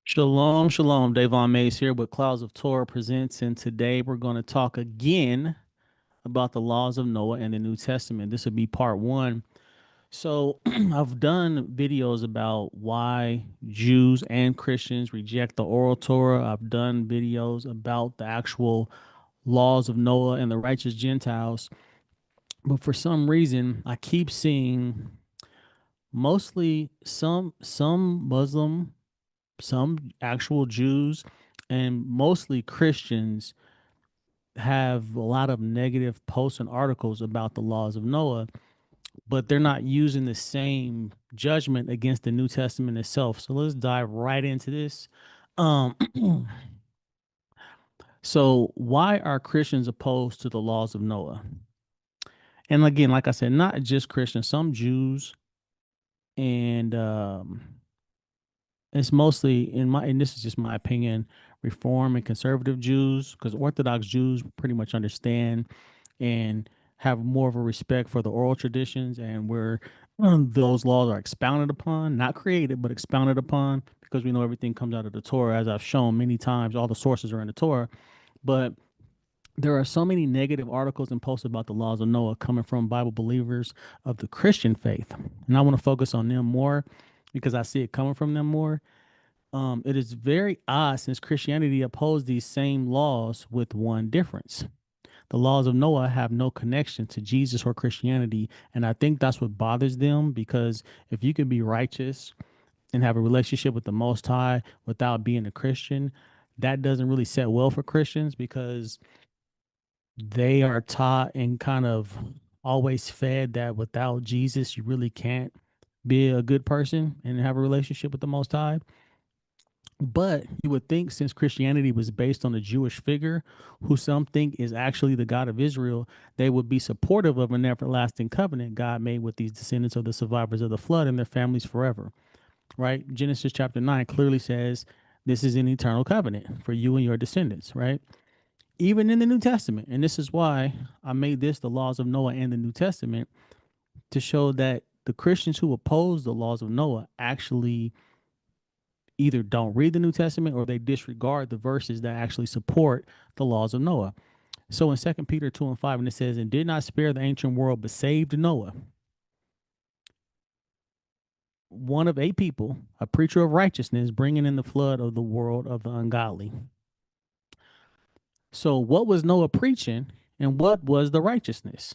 Shalom, shalom. Davon Mays here with Clouds of Torah Presents, and today we're going to talk again about the laws of Noah and the New Testament. This will be part one. So, I've done videos about why Jews and Christians reject the oral Torah. I've done videos about the actual laws of Noah and the righteous Gentiles. But for some reason, I keep seeing mostly some Muslim, some actual Jews, and mostly Christians have a lot of negative posts and articles about the laws of Noah, but they're not using the same judgment against the New Testament itself. So let's dive right into this. Um, so why are Christians opposed to the laws of Noah? And again, like I said, not just Christians, some Jews and it's mostly and this is just my opinion, Reform and conservative Jews, because Orthodox Jews pretty much understand and have more of a respect for the oral traditions and where those laws are expounded upon, not created, but expounded upon, because we know everything comes out of the Torah. As I've shown many times, all the sources are in the Torah. But there are so many negative articles and posts about the laws of Noah coming from Bible believers of the Christian faith. And I want to focus on them more because I see it coming from them more. It is very odd since Christianity opposed these same laws with one difference. The laws of Noah have no connection to Jesus or Christianity. And I think that's what bothers them, because if you can be righteous and have a relationship with the Most High without being a Christian, that doesn't really set well for Christians, because they are taught and kind of always fed that without Jesus, you really can't be a good person and have a relationship with the Most High. But you would think, since Christianity was based on a Jewish figure who some think is actually the God of Israel, they would be supportive of an everlasting covenant God made with these descendants of the survivors of the flood and their families forever, right? Genesis chapter 9 clearly says this is an eternal covenant for you and your descendants, right? Even in the New Testament. And this is why I made this the laws of Noah and the New Testament, to show that the Christians who oppose the laws of Noah actually either don't read the New Testament or they disregard the verses that actually support the laws of Noah. So in 2 Peter 2 and 5, and it says, and did not spare the ancient world, but saved Noah, one of a people, a preacher of righteousness, bringing in the flood of the world of the ungodly. So what was Noah preaching, and what was the righteousness?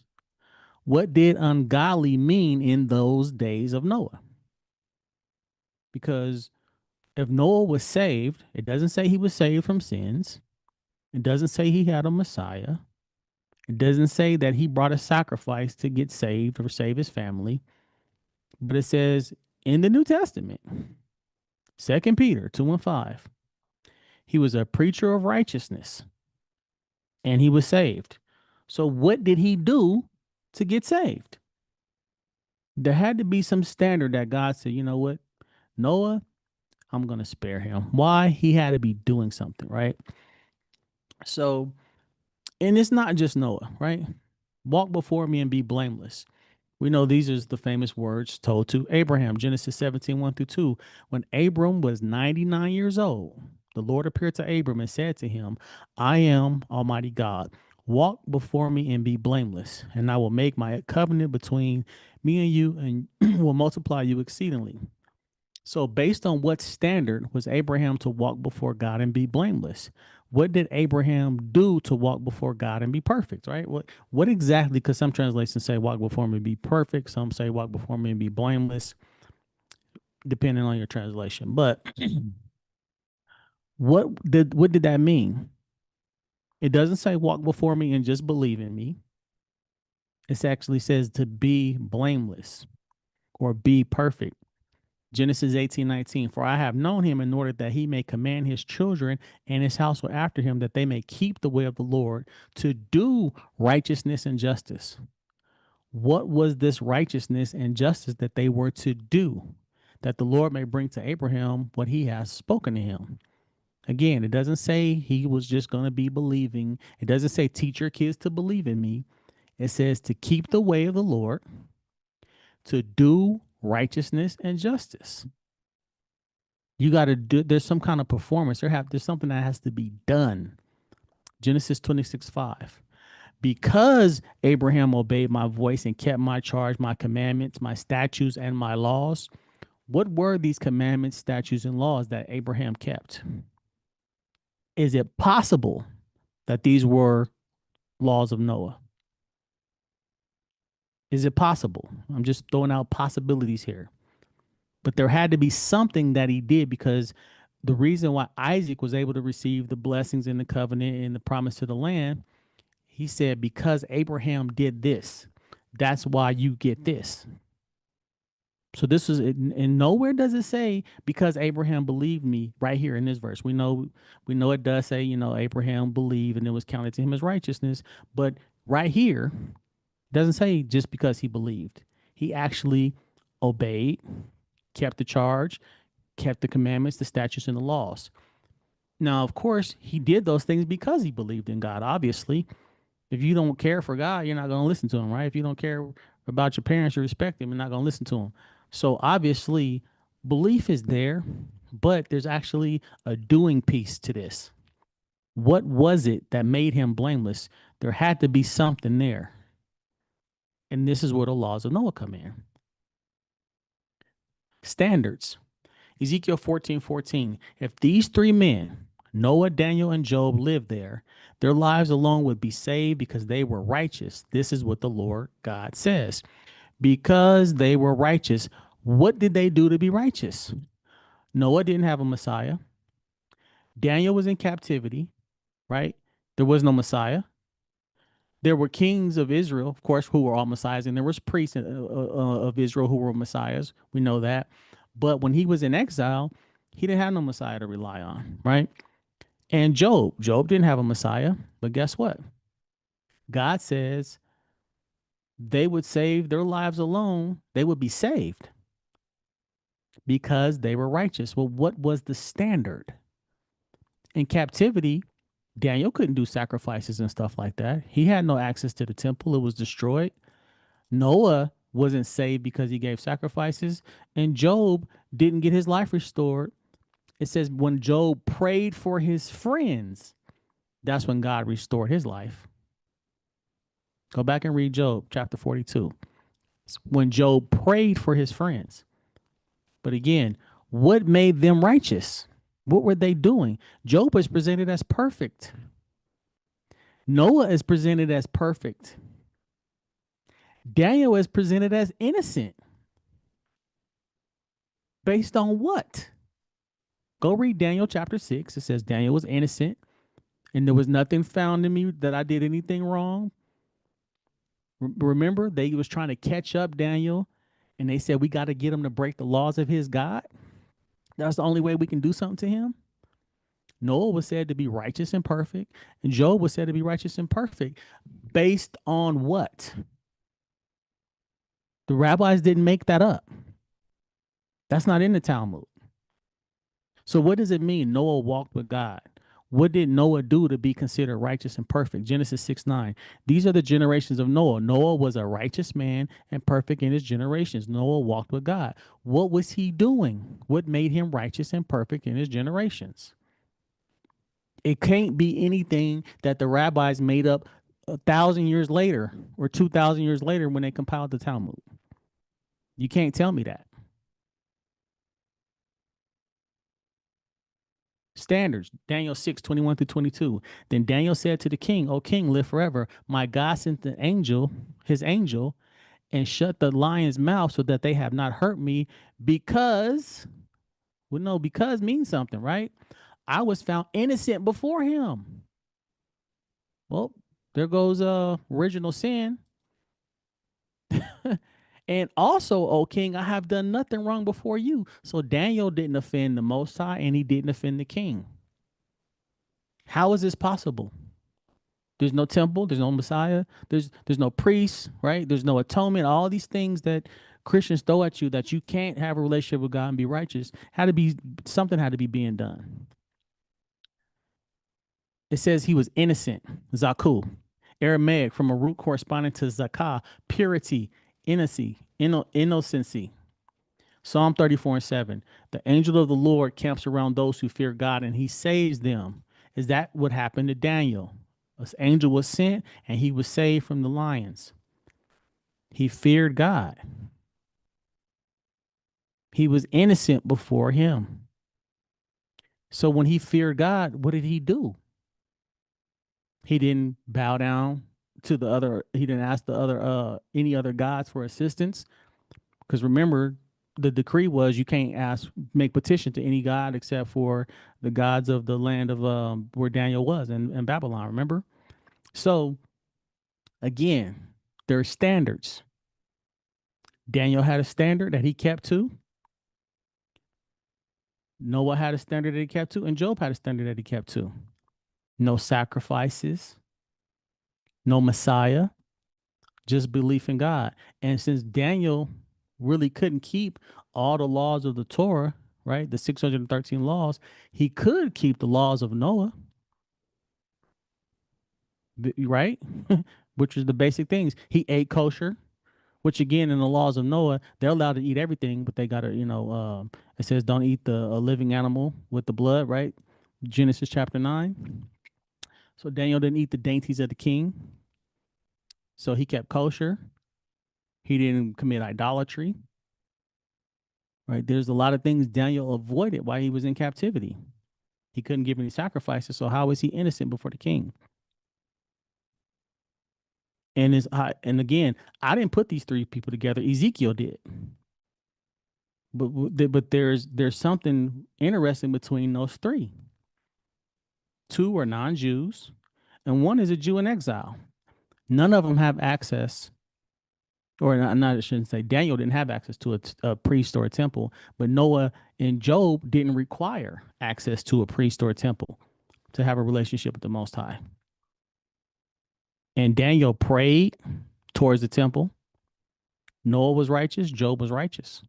What did ungodly mean in those days of Noah? Because if Noah was saved, it doesn't say he was saved from sins. It doesn't say he had a Messiah. It doesn't say that he brought a sacrifice to get saved or save his family, but it says in the New Testament, 2 Peter 2 and 5, he was a preacher of righteousness and he was saved. So what did he do to get saved? There had to be some standard that God said, you know what, Noah, I'm going to spare him. Why? He had to be doing something, right? So, and it's not just Noah, right? Walk before me and be blameless. We know these are the famous words told to Abraham, Genesis 17, 1 through 2. When Abram was 99 years old, the Lord appeared to Abram and said to him, I am Almighty God. Walk before me and be blameless, and I will make my covenant between me and you and will multiply you exceedingly. So, based on what standard was Abraham to walk before God and be blameless? What did Abraham do to walk before God and be perfect, right? What exactly? Because some translations say walk before me and be perfect. Some say walk before me and be blameless, depending on your translation. But what did that mean? It doesn't say walk before me and just believe in me. It actually says to be blameless or be perfect. Genesis 18:19, for I have known him in order that he may command his children and his household after him, that they may keep the way of the Lord to do righteousness and justice. What was this righteousness and justice that they were to do? That the Lord may bring to Abraham what he has spoken to him. Again, it doesn't say he was just going to be believing. It doesn't say teach your kids to believe in me. It says to keep the way of the Lord, to do righteousness and justice. You got to do, there's some kind of performance. There's something that has to be done. Genesis 26:5. Because Abraham obeyed my voice and kept my charge, my commandments, my statutes, and my laws. What were these commandments, statutes, and laws that Abraham kept? Is it possible that these were laws of Noah? Is it possible? I'm just throwing out possibilities here. But there had to be something that he did, because the reason why Isaac was able to receive the blessings in the covenant and the promise to the land, he said, because Abraham did this, that's why you get this. So this is, and nowhere does it say because Abraham believed me right here in this verse. We know it does say, Abraham believed and it was counted to him as righteousness. But right here, it doesn't say just because he believed. He actually obeyed, kept the charge, kept the commandments, the statutes, and the laws. Now, of course, he did those things because he believed in God. Obviously, if you don't care for God, you're not going to listen to him, right? If you don't care about your parents or respect them, you're not going to listen to them. So obviously, belief is there, but there's actually a doing piece to this. What was it that made him blameless? There had to be something there. And this is where the laws of Noah come in. Standards. Ezekiel 14:14. If these three men, Noah, Daniel, and Job, lived there, their lives alone would be saved because they were righteous. This is what the Lord God says. Because they were righteous. What did they do to be righteous? Noah didn't have a Messiah. Daniel was in captivity, right? There was no Messiah. There were kings of Israel, of course, who were all messiahs, and there was priests of Israel who were messiahs. We know that. But when he was in exile, he didn't have no Messiah to rely on, right? And Job didn't have a Messiah, but guess what? God says they would save their lives alone. They would be saved because they were righteous. Well, what was the standard? In captivity, Daniel couldn't do sacrifices and stuff like that. He had no access to the temple. It was destroyed. Noah wasn't saved because he gave sacrifices, and Job didn't get his life restored. It says when Job prayed for his friends, that's when God restored his life. Go back and read Job chapter 42. It's when Job prayed for his friends. But again, what made them righteous? What were they doing? Job is presented as perfect. Noah is presented as perfect. Daniel is presented as innocent. Based on what? Go read Daniel chapter 6. It says Daniel was innocent and there was nothing found in me that I did anything wrong. Remember, they was trying to catch up Daniel, and they said we got to get him to break the laws of his God. That's the only way we can do something to him. Noah was said to be righteous and perfect, and Job was said to be righteous and perfect. Based on what? The rabbis didn't make that up. That's not in the Talmud. So what does it mean Noah walked with God? What did Noah do to be considered righteous and perfect? Genesis 6:9. These are the generations of Noah. Noah was a righteous man and perfect in his generations. Noah walked with God. What was he doing? What made him righteous and perfect in his generations? It can't be anything that the rabbis made up 1,000 years later or 2,000 years later when they compiled the Talmud. You can't tell me that. Standards, Daniel 6:21-22. Then Daniel said to the king, O king, live forever. My God sent the angel, his angel, and shut the lion's mouth so that they have not hurt me because, well, no, because means something, right? I was found innocent before him. Well, there goes original sin. And also, O king, I have done nothing wrong before you. So Daniel didn't offend the Most High and he didn't offend the king. How is this possible? There's no temple, there's no Messiah, there's no priest, right? There's no atonement. All these things that Christians throw at you that you can't have a relationship with God and be righteous, something had to be being done. It says he was innocent, Zaku, Aramaic from a root corresponding to zakah, purity, innocency. Psalm 34:7. The angel of the Lord camps around those who fear God and he saves them. Is that what happened to Daniel? An angel was sent and he was saved from the lions. He feared God. He was innocent before him. So when he feared God, what did he do? He didn't bow down to the other, he didn't ask the other any other gods for assistance. Because remember, the decree was you can't make petition to any god except for the gods of the land of where Daniel was in Babylon. Remember? So again, there are standards. Daniel had a standard that he kept to. Noah had a standard that he kept to, and Job had a standard that he kept to. No sacrifices, no Messiah, just belief in God. And since Daniel really couldn't keep all the laws of the Torah, right? The 613 laws, he could keep the laws of Noah, right? Which is the basic things. He ate kosher, which again, in the laws of Noah, they're allowed to eat everything, but they got to, it says don't eat the living animal with the blood, right? Genesis chapter 9. So Daniel didn't eat the dainties of the king. So he kept kosher. He didn't commit idolatry. Right? There's a lot of things Daniel avoided while he was in captivity. He couldn't give any sacrifices. So how is he innocent before the king? And again, I didn't put these three people together. Ezekiel did. But there's something interesting between those three. Two are non-Jews, and one is a Jew in exile. None of them have access, or not I shouldn't say Daniel didn't have access to a priest or a temple, but Noah and Job didn't require access to a priest or a temple to have a relationship with the Most High. And Daniel prayed towards the temple. Noah was righteous. Job was righteous.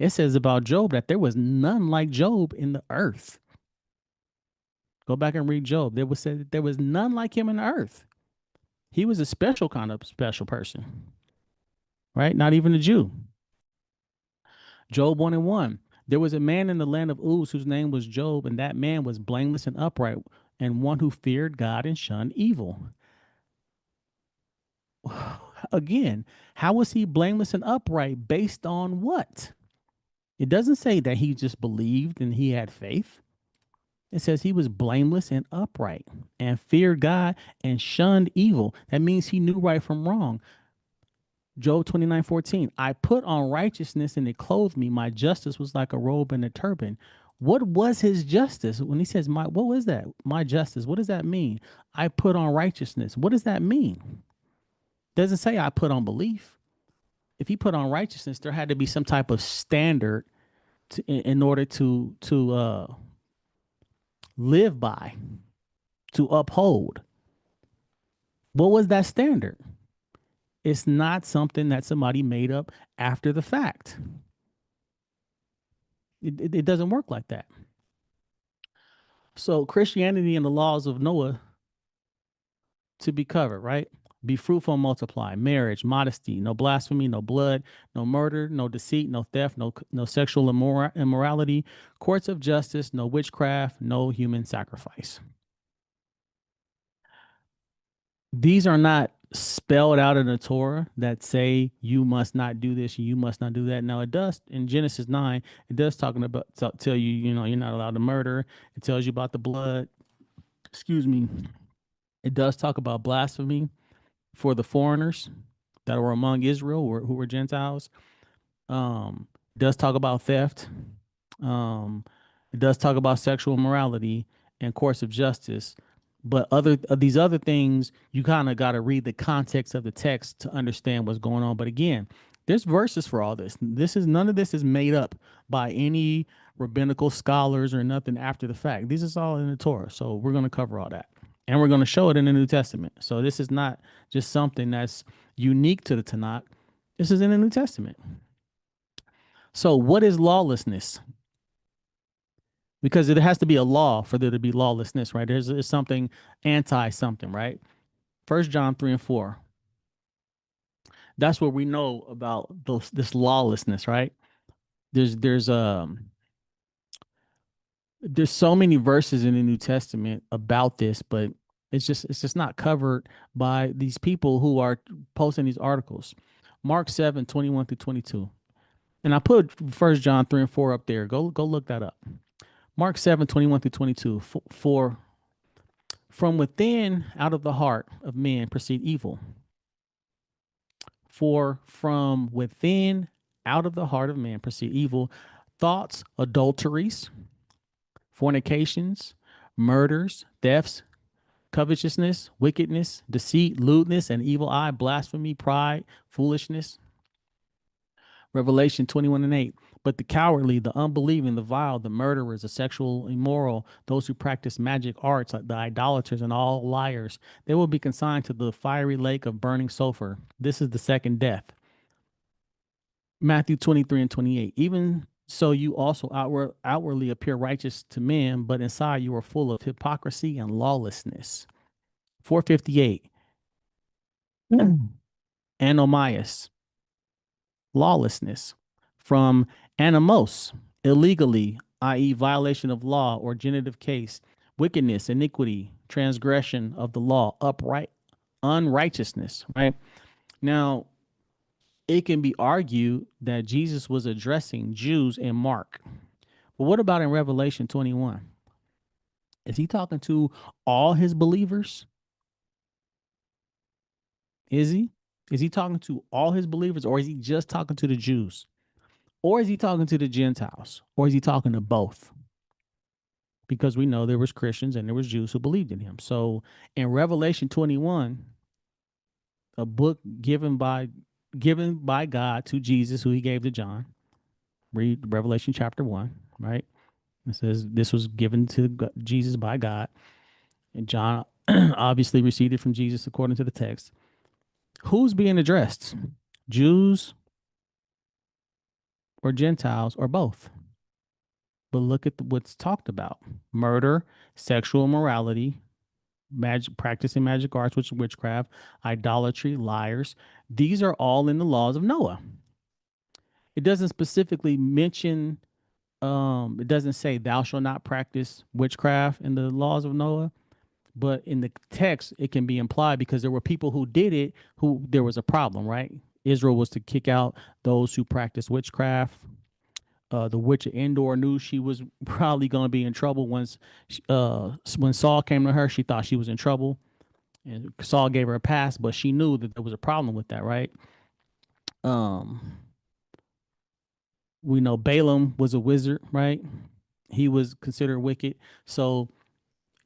It says about Job that there was none like Job in the earth. Go back and read Job. There was said that there was none like him in the earth. He was a special kind of special person, right? Not even a Jew. Job 1:1. There was a man in the land of Uz whose name was Job, and that man was blameless and upright, and one who feared God and shunned evil. Again, how was he blameless and upright based on what? It doesn't say that he just believed and he had faith. It says he was blameless and upright and feared God and shunned evil. That means he knew right from wrong. Job 29:14. I put on righteousness and it clothed me. My justice was like a robe and a turban. What was his justice? When he says, what was that? My justice. What does that mean? I put on righteousness. What does that mean? Doesn't say I put on belief. If he put on righteousness, there had to be some type of standard in order to live by, to uphold. What was that standard? It's not something that somebody made up after the fact. It doesn't work like that. So Christianity and the laws of Noah to be covered, right? Be fruitful and multiply. Marriage, modesty, no blasphemy, no blood, no murder, no deceit, no theft, no sexual immorality, courts of justice, no witchcraft, no human sacrifice. These are not spelled out in the Torah that say you must not do this, you must not do that. Now it does in Genesis 9, it does talking about tell you, you're not allowed to murder. It tells you about the blood. Excuse me. It does talk about blasphemy for the foreigners that were among Israel or who were Gentiles. It does talk about theft. It does talk about sexual morality and course of justice. But these other things, you kind of got to read the context of the text to understand what's going on. But again, there's verses for all this. None of this is made up by any rabbinical scholars or nothing after the fact. This is all in the Torah. So we're going to cover all that. And we're going to show it in the New Testament. So this is not just something that's unique to the Tanakh. This is in the New Testament. So what is lawlessness? Because it has to be a law for there to be lawlessness, right? There's something anti something, right? 1 John 3 and 4. That's what we know about this lawlessness, right? There's there's so many verses in the New Testament about this, but it's just not covered by these people who are posting these articles. Mark 7:21 through 22. And I put First John 3 and 4 up there. Go look that up. Mark 7:21 through 22. For from within, out of the heart of men proceed evil. For from within, out of the heart of man proceed evil thoughts, adulteries, fornications, murders, thefts, covetousness, wickedness, deceit, lewdness, an evil eye, blasphemy, pride, foolishness. Revelation 21 and 8. But the cowardly, the unbelieving, the vile, the murderers, the sexual immoral, those who practice magic arts, like the idolaters and all liars, they will be consigned to the fiery lake of burning sulfur. This is the second death. Matthew 23 and 28. Even so, you also outwardly appear righteous to men, but inside you are full of hypocrisy and lawlessness. 458. Anomias, lawlessness. From animos, illegally, i.e., violation of law or genitive case, wickedness, iniquity, transgression of the law, upright, unrighteousness, right? Now, it can be argued that Jesus was addressing Jews in Mark. But what about in Revelation 21? Is he talking to all his believers? Is he? Is he talking to all his believers, or is he just talking to the Jews? Or is he talking to the Gentiles? Or is he talking to both? Because we know there was Christians and there was Jews who believed in him. So in Revelation 21, a book given by God to Jesus, who he gave to John. Read Revelation chapter 1, right? It says this was given to Jesus by God. And John obviously received it from Jesus according to the text. Who's being addressed? Jews or Gentiles or both? But look at what's talked about: murder, sexual immorality, practicing magic arts, which is witchcraft, idolatry, liars. These are all in the laws of Noah. It doesn't specifically mention, it doesn't say thou shalt not practice witchcraft in the laws of Noah, but in the text, it can be implied because there were people who did it, who there was a problem, right? Israel was to kick out those who practice witchcraft. The witch of Endor knew she was probably going to be in trouble when Saul came to her. She thought she was in trouble, and Saul gave her a pass, but she knew that there was a problem with that, right? Um, we know Balaam was a wizard, right? He was considered wicked. So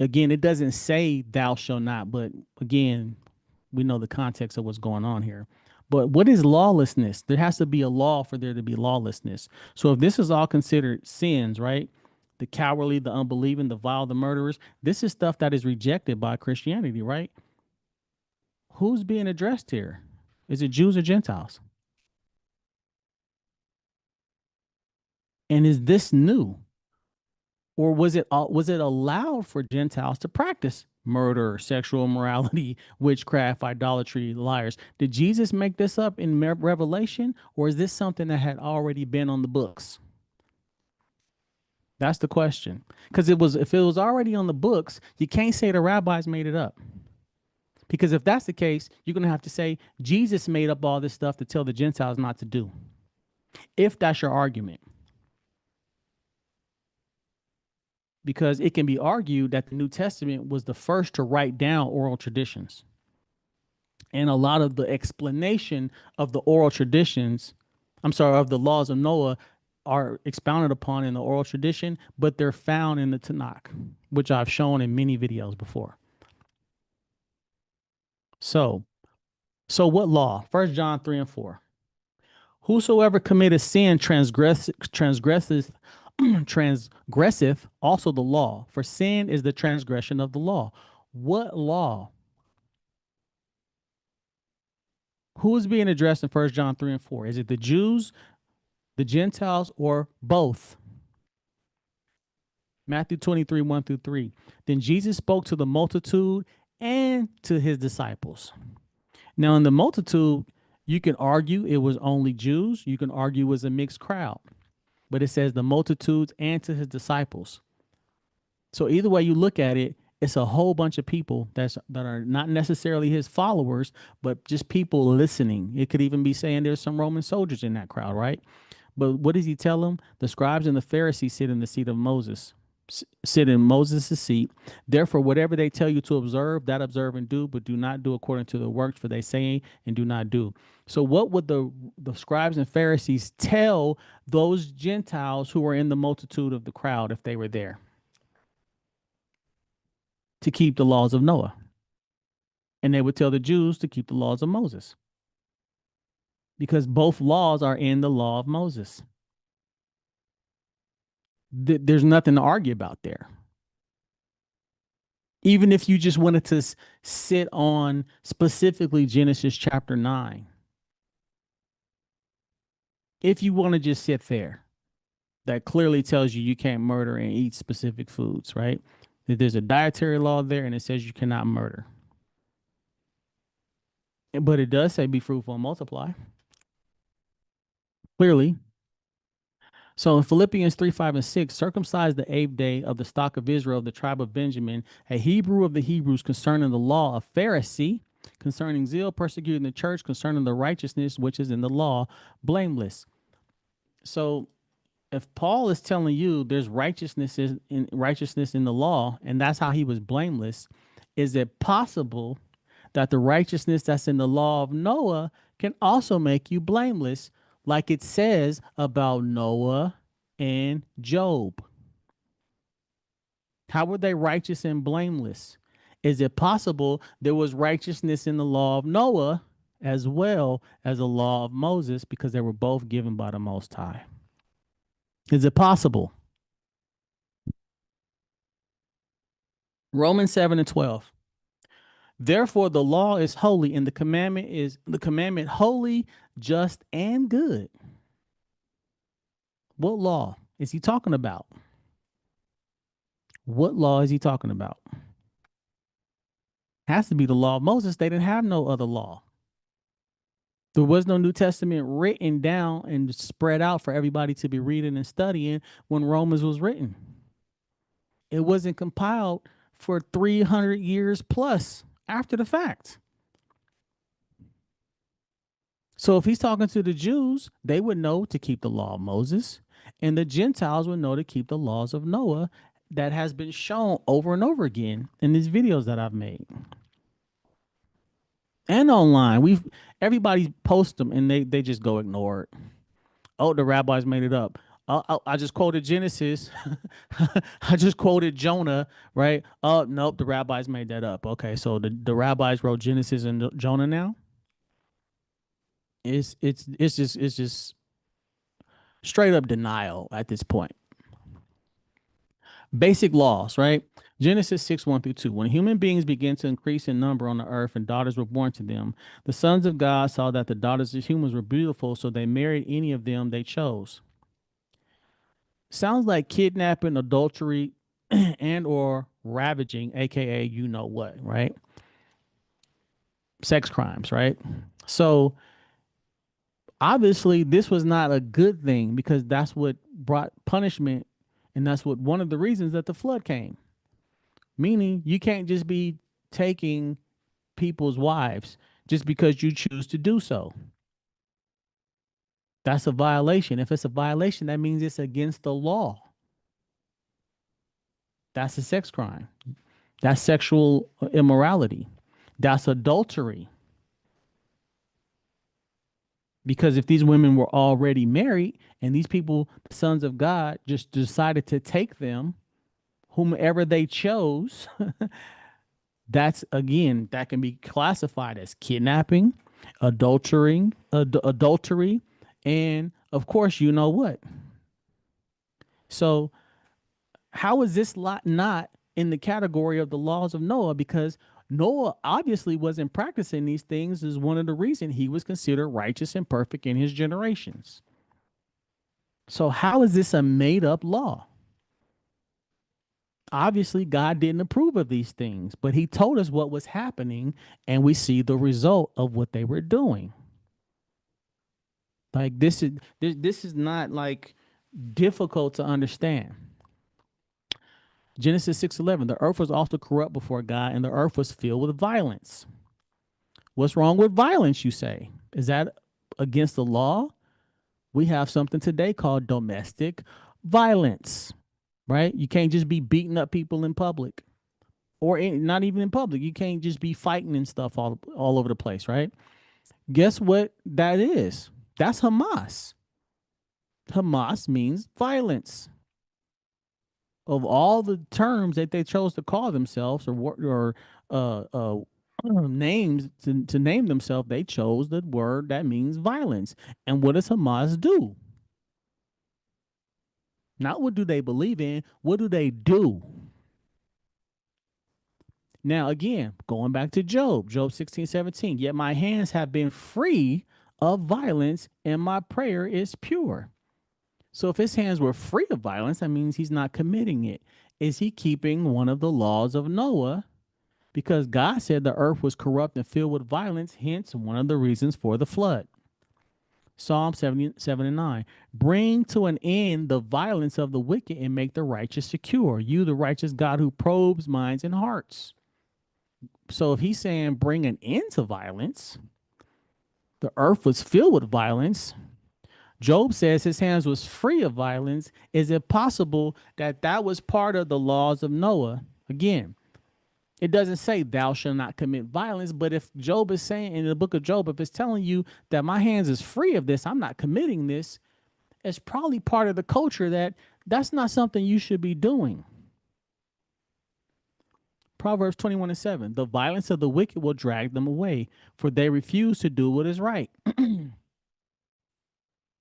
again, it doesn't say thou shalt not, but again, we know the context of what's going on here. But what is lawlessness? There has to be a law for there to be lawlessness. So if this is all considered sins, right? The cowardly, the unbelieving, the vile, the murderers, this is stuff that is rejected by Christianity, right? Who's being addressed here? Is it Jews or Gentiles? And is this new? Or was it allowed for Gentiles to practice murder, sexual immorality, witchcraft, idolatry, liars? Did Jesus make this up in Revelation, or is this something that had already been on the books? That's the question. Because if it was already on the books, you can't say the rabbis made it up. Because if that's the case, you're going to have to say Jesus made up all this stuff to tell the Gentiles not to do. If that's your argument. Because it can be argued that the New Testament was the first to write down oral traditions. And a lot of the explanation of the oral traditions, of the laws of Noah, are expounded upon in the oral tradition, but they're found in the Tanakh, which I've shown in many videos before. So what law? 1 John 3 and 4. Whosoever committeth sin transgresseth also the law, for sin is the transgression of the law. What law? Who is being addressed in 1 John 3 and 4? Is it the Jews, the Gentiles, or both? Matthew 23, 1 through 3. Then Jesus spoke to the multitude and to his disciples. Now, in the multitude, you can argue it was only Jews. You can argue it was a mixed crowd. but it says the multitudes and to his disciples. So either way you look at it, it's a whole bunch of people that are not necessarily his followers, but just people listening. It could even be saying there's some Roman soldiers in that crowd, right? But what does he tell them? The scribes and the Pharisees sit in the seat of Moses, sit in Moses' seat. Therefore, whatever they tell you to observe, that observe and do, but do not do according to the works, for they say and do not do. So, what would the scribes and Pharisees tell those Gentiles who were in the multitude of the crowd if they were there? To keep the laws of Noah. And they would tell the Jews to keep the laws of Moses, because both laws are in the law of Moses. There's nothing to argue about there. Even if you just wanted to sit on specifically Genesis chapter 9, if you want to just sit there, that clearly tells you can't murder and eat specific foods, right? That there's a dietary law there and it says you cannot murder. But it does say be fruitful and multiply. Clearly. So in Philippians 3, 5, and 6, circumcised the eighth day of the stock of Israel, of the tribe of Benjamin, a Hebrew of the Hebrews, concerning the law, a Pharisee, concerning zeal, persecuting the church, concerning the righteousness which is in the law, blameless. So if Paul is telling you there's righteousness in the law, and that's how he was blameless, is it possible that the righteousness that's in the law of Noah can also make you blameless, like it says about Noah and Job? How were they righteous and blameless? Is it possible there was righteousness in the law of Noah as well as the law of Moses, because they were both given by the Most High? Is it possible? Romans 7 and 12. Therefore, the law is holy, and the commandment holy, just, and good. What law is he talking about? What law is he talking about? Has to be the law of Moses. They didn't have no other law. There was no New Testament written down and spread out for everybody to be reading and studying when Romans was written. It wasn't compiled for 300 years plus after the fact. So if he's talking to the Jews, they would know to keep the law of Moses, and the Gentiles would know to keep the laws of Noah. That has been shown over and over again in these videos that I've made. And online. Everybody posts them and they just go ignore it. Oh, the rabbis made it up. I just quoted Genesis. I just quoted Jonah, right? Oh, nope, the rabbis made that up. Okay, so the rabbis wrote Genesis and Jonah now. It's just straight up denial at this point. Basic laws, right? Genesis 6, 1 through 2. When human beings began to increase in number on the earth and daughters were born to them, the sons of God saw that the daughters of humans were beautiful, so they married any of them they chose. Sounds like kidnapping, adultery, and or ravaging, aka you know what, right? Sex crimes, right? So obviously this was not a good thing, because that's what brought punishment, and that's what one of the reasons that the flood came. Meaning you can't just be taking people's wives just because you choose to do so. That's a violation. If it's a violation, that means it's against the law. That's a sex crime. That's sexual immorality. That's adultery. Because if these women were already married and these people, the sons of God, just decided to take them, whomever they chose, that's, again, that can be classified as kidnapping, adultery, and of course, you know what? So how is this lot not in the category of the laws of Noah? Because Noah obviously wasn't practicing these things, is one of the reasons he was considered righteous and perfect in his generations. So how is this a made up law? Obviously, God didn't approve of these things, but he told us what was happening, and we see the result of what they were doing. Like this is not like difficult to understand. Genesis 6:11, the earth was also corrupt before God, and the earth was filled with violence. What's wrong with violence, you say? Is that against the law? We have something today called domestic violence, right? You can't just be beating up people in public or not even in public. You can't just be fighting and stuff all over the place, right? Guess what that is? That's Hamas. Hamas means violence. Of all the terms that they chose to call themselves or names to name themselves, they chose the word that means violence. And what does Hamas do? Not what do they believe in, what do they do? Now, again, going back to Job 16:17, yet my hands have been free of violence and my prayer is pure. So if his hands were free of violence, that means he's not committing it. Is he keeping one of the laws of Noah? Because God said the earth was corrupt and filled with violence, hence one of the reasons for the flood. Psalm 77:9. Bring to an end the violence of the wicked and make the righteous secure. You, the righteous God who probes minds and hearts. So if he's saying bring an end to violence, the earth was filled with violence. Job says his hands was free of violence. Is it possible that that was part of the laws of Noah? Again, it doesn't say thou shalt not commit violence, but if Job is saying in the book of Job, if it's telling you that my hands is free of this, I'm not committing this, it's probably part of the culture that that's not something you should be doing. Proverbs 21:7, the violence of the wicked will drag them away, for they refuse to do what is right.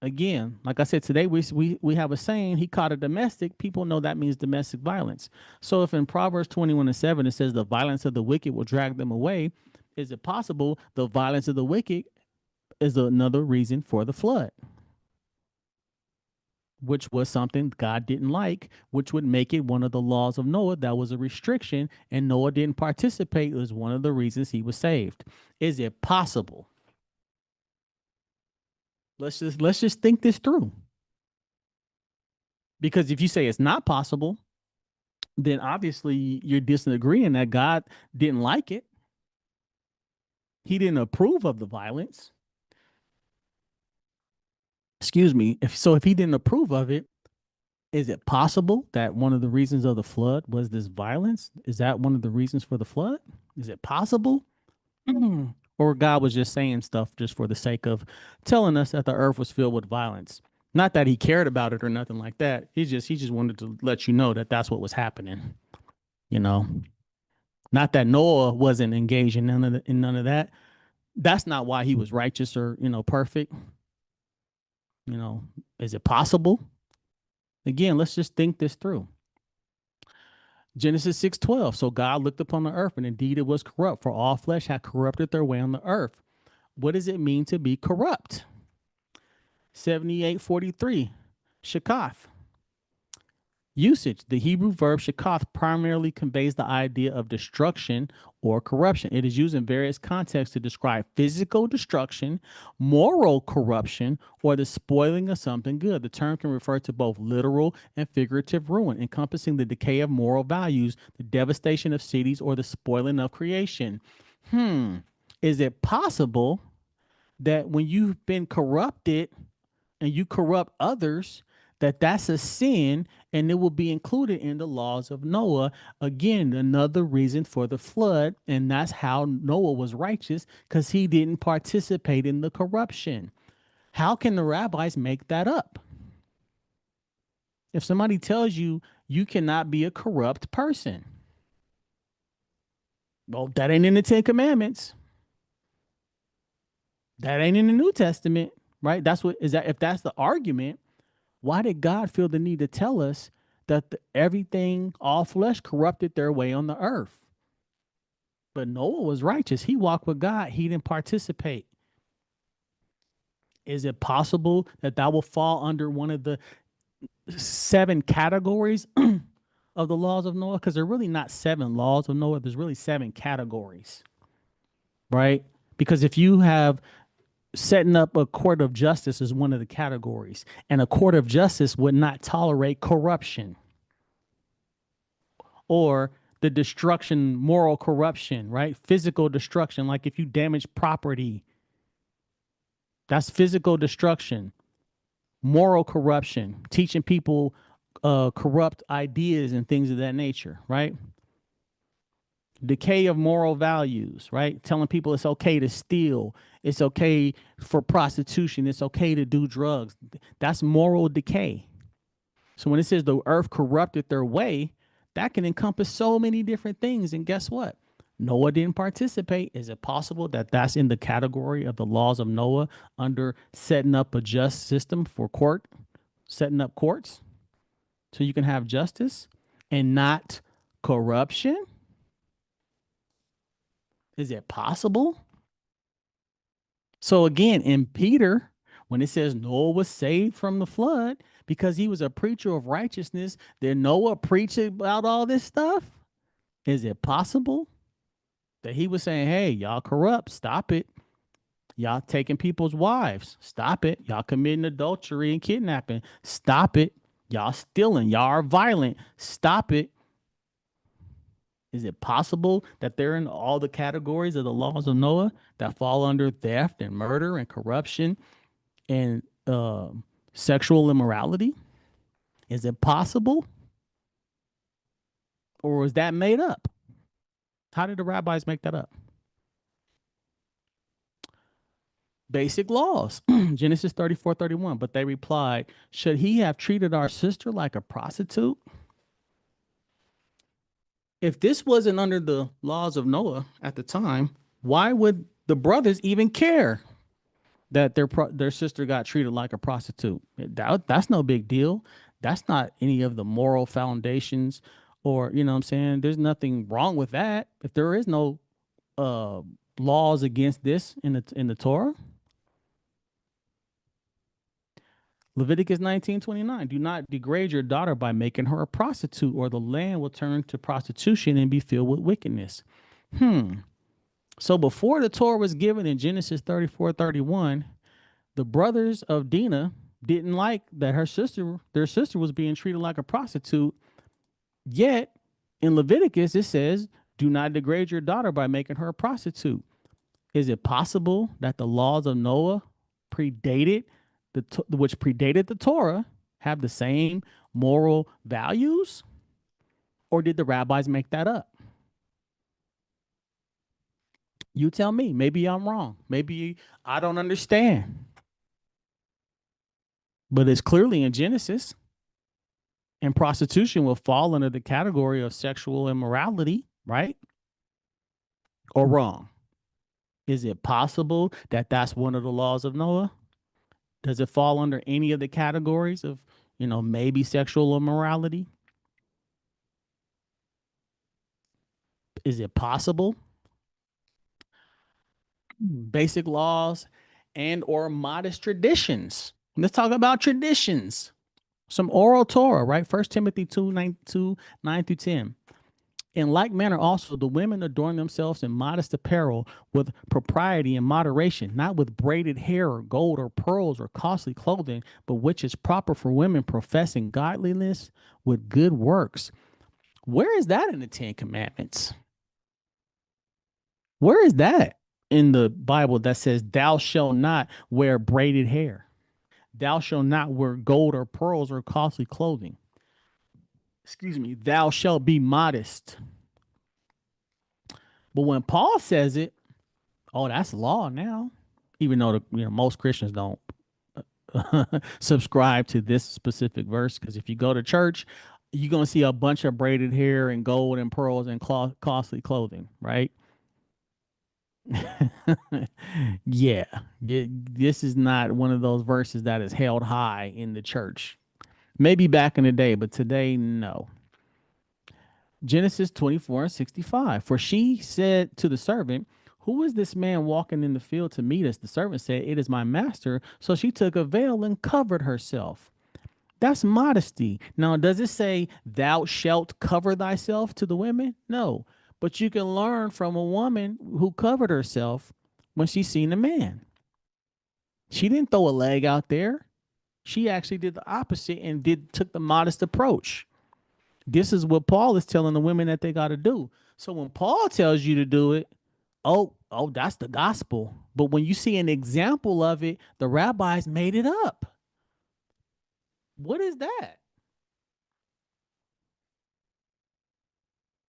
Again, like I said, today we have a saying, he caught a domestic. People know that means domestic violence. So if in Proverbs 21:7 it says the violence of the wicked will drag them away, is it possible the violence of the wicked is another reason for the flood? Which was something God didn't like, which would make it one of the laws of Noah that was a restriction, and Noah didn't participate. It was one of the reasons he was saved. Is it possible? Let's just think this through. Because if you say it's not possible, then obviously you're disagreeing that God didn't like it. He didn't approve of the violence. Excuse me. If he didn't approve of it, is it possible that one of the reasons of the flood was this violence? Is that one of the reasons for the flood? Is it possible? Or God was just saying stuff just for the sake of telling us that the earth was filled with violence? Not that he cared about it or nothing like that. He just wanted to let you know that that's what was happening. You know, not that Noah wasn't engaged in none of that. That's not why he was righteous or perfect. You know, is it possible? Again, let's just think this through. Genesis 6:12. So God looked upon the earth, and indeed it was corrupt, for all flesh had corrupted their way on the earth. What does it mean to be corrupt? 78:43. Shakath. Usage. The Hebrew verb shakath primarily conveys the idea of destruction or corruption. It is used in various contexts to describe physical destruction, moral corruption, or the spoiling of something good. The term can refer to both literal and figurative ruin, encompassing the decay of moral values, the devastation of cities, or the spoiling of creation. Is it possible that when you've been corrupted and you corrupt others, that's a sin and it will be included in the laws of Noah? Again, another reason for the flood, and that's how Noah was righteous, because he didn't participate in the corruption. How can the rabbis make that up? If somebody tells you you cannot be a corrupt person, well, that ain't in the Ten Commandments. That ain't in the New Testament, right? That's what is that. If that's the argument, why did God feel the need to tell us that everything, all flesh corrupted their way on the earth? But Noah was righteous. He walked with God. He didn't participate. Is it possible that that will fall under one of the 7 categories of the laws of Noah? Because they're really not 7 laws of Noah. There's really 7 categories, right? Because if you have setting up a court of justice is one of the categories. And a court of justice would not tolerate corruption or the destruction, moral corruption, right? Physical destruction. Like if you damage property, that's physical destruction. Moral corruption, teaching people corrupt ideas and things of that nature, right? Decay of moral values, right? Telling people it's okay to steal, it's okay for prostitution, it's okay to do drugs. That's moral decay. So when it says the earth corrupted their way, that can encompass so many different things. And guess what? Noah didn't participate. Is it possible that that's in the category of the laws of Noah under setting up a just system for court, setting up courts so you can have justice and not corruption? Is it possible? So again, in Peter, when it says Noah was saved from the flood because he was a preacher of righteousness, did Noah preach about all this stuff? Is it possible that he was saying, hey, y'all corrupt, stop it. Y'all taking people's wives, stop it. Y'all committing adultery and kidnapping, stop it. Y'all stealing, y'all are violent, stop it. Is it possible that they're in all the categories of the laws of Noah that fall under theft and murder and corruption and sexual immorality? Is it possible? Or was that made up? How did the rabbis make that up? Basic laws. Genesis 34:31. But they replied, should he have treated our sister like a prostitute? If this wasn't under the laws of Noah at the time, why would the brothers even care that their sister got treated like a prostitute? That's no big deal. That's not any of the moral foundations, or you know what I'm saying. There's nothing wrong with that. If there is no uh, laws against this in the Torah. Leviticus 19:29. Do not degrade your daughter by making her a prostitute, or the land will turn to prostitution and be filled with wickedness. So before the Torah was given in Genesis 34:31, the brothers of Dinah didn't like that their sister was being treated like a prostitute. Yet in Leviticus it says, do not degrade your daughter by making her a prostitute. Is it possible that the laws of Noah predated which predated the Torah have the same moral values? Or did the rabbis make that up? You tell me. Maybe I'm wrong. Maybe I don't understand. But it's clearly in Genesis. And prostitution will fall under the category of sexual immorality, right? Or wrong? Is it possible that that's one of the laws of Noah? Does it fall under any of the categories of, maybe sexual immorality? Is it possible? Basic laws and or modest traditions. Let's talk about traditions. Some oral Torah, right? 1 Timothy 9 through 10. In like manner also the women adorn themselves in modest apparel with propriety and moderation, not with braided hair or gold or pearls or costly clothing, but which is proper for women professing godliness with good works. Where is that in the Ten Commandments? Where is that in the Bible that says thou shalt not wear braided hair? Thou shalt not wear gold or pearls or costly clothing. Excuse me, thou shalt be modest. But when Paul says it, oh, that's law now. Even though most Christians don't subscribe to this specific verse, because if you go to church, you're gonna see a bunch of braided hair and gold and pearls and costly clothing, right? Yeah, this is not one of those verses that is held high in the church. Maybe back in the day, but today, no. Genesis 24:65. For she said to the servant, who is this man walking in the field to meet us? The servant said, it is my master. So she took a veil and covered herself. That's modesty. Now, does it say, thou shalt cover thyself to the women? No. But you can learn from a woman who covered herself when she seen a man. She didn't throw a leg out there. She actually did the opposite and took the modest approach. This is what Paul is telling the women that they got to do. So when Paul tells you to do it, that's the gospel. But when you see an example of it, the rabbis made it up. What is that?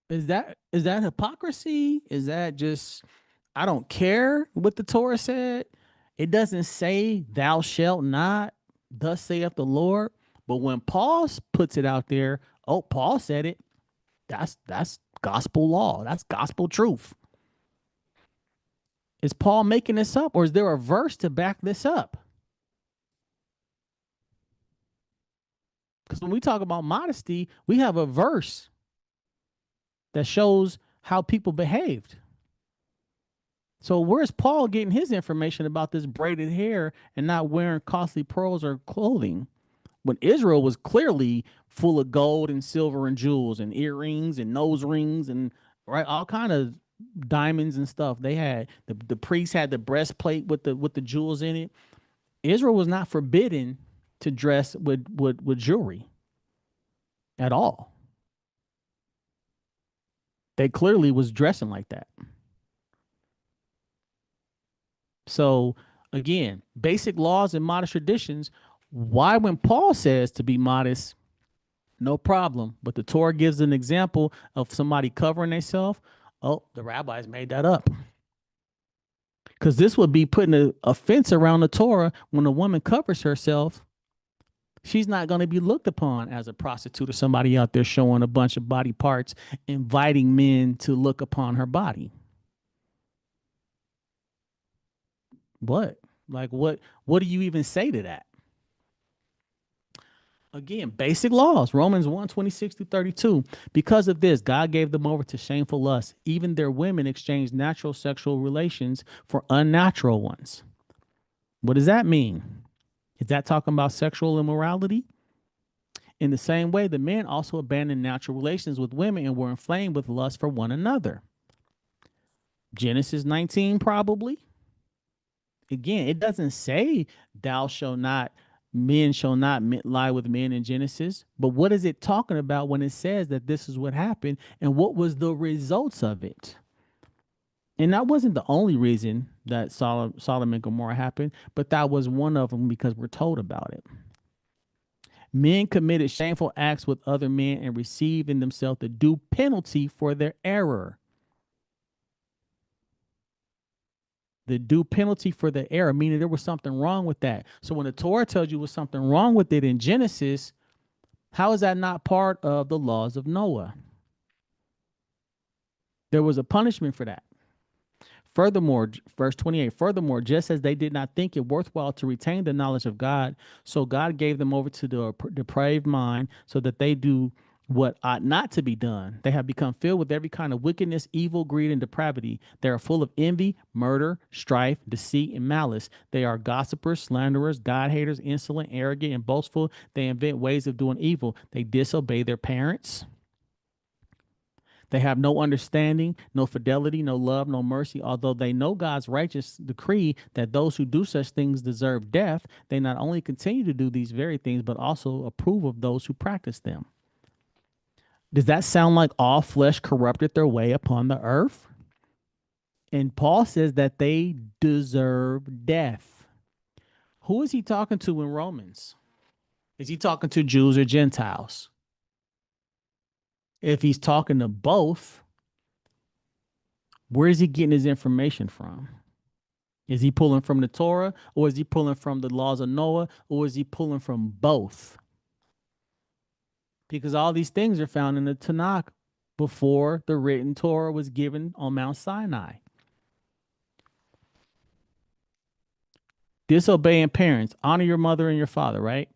Is that hypocrisy? Is that just I don't care what the Torah said? It doesn't say thou shalt not, thus saith the Lord. But when Paul puts it out there, Paul said it. That's gospel law. That's gospel truth. Is Paul making this up, or is there a verse to back this up? Because when we talk about modesty, we have a verse that shows how people behaved. So where's Paul getting his information about this braided hair and not wearing costly pearls or clothing? When Israel was clearly full of gold and silver and jewels and earrings and nose rings and right all kind of diamonds and stuff. They had the priests had the breastplate with the jewels in it. Israel was not forbidden to dress with jewelry at all. They clearly was dressing like that. So again, basic laws and modest traditions. Why, when Paul says to be modest, no problem. But the Torah gives an example of somebody covering themselves. The rabbis made that up. Because this would be putting a fence around the Torah. When a woman covers herself, she's not going to be looked upon as a prostitute or somebody out there showing a bunch of body parts, inviting men to look upon her body. What? Like what do you even say to that? Again, basic laws, Romans 1:26-32. Because of this, God gave them over to shameful lust. Even their women exchanged natural sexual relations for unnatural ones. What does that mean? Is that talking about sexual immorality? In the same way, the men also abandoned natural relations with women and were inflamed with lust for one another. Genesis 19, probably. Again, it doesn't say men shall not lie with men in Genesis. But what is it talking about when it says that this is what happened and what was the results of it? And that wasn't the only reason that Sodom and Gomorrah happened, but that was one of them because we're told about it. Men committed shameful acts with other men and received in themselves the due penalty for their error. The due penalty for the error, meaning there was something wrong with that. So when the Torah tells you was something wrong with it in Genesis, how is that not part of the laws of Noah? There was a punishment for that. Furthermore, verse 28, furthermore, just as they did not think it worthwhile to retain the knowledge of God, so God gave them over to the depraved mind so that they do what ought not to be done. They have become filled with every kind of wickedness, evil, greed, and depravity. They are full of envy, murder, strife, deceit, and malice. They are gossipers, slanderers, God haters, insolent, arrogant, and boastful. They invent ways of doing evil. They disobey their parents. They have no understanding, no fidelity, no love, no mercy. Although they know God's righteous decree that those who do such things deserve death, they not only continue to do these very things, but also approve of those who practice them. Does that sound like all flesh corrupted their way upon the earth? And Paul says that they deserve death. Who is he talking to in Romans? Is he talking to Jews or Gentiles? If he's talking to both, where is he getting his information from? Is he pulling from the Torah, or is he pulling from the laws of Noah, or is he pulling from both? Because all these things are found in the Tanakh before the written Torah was given on Mount Sinai. Disobeying parents, honor your mother and your father, right?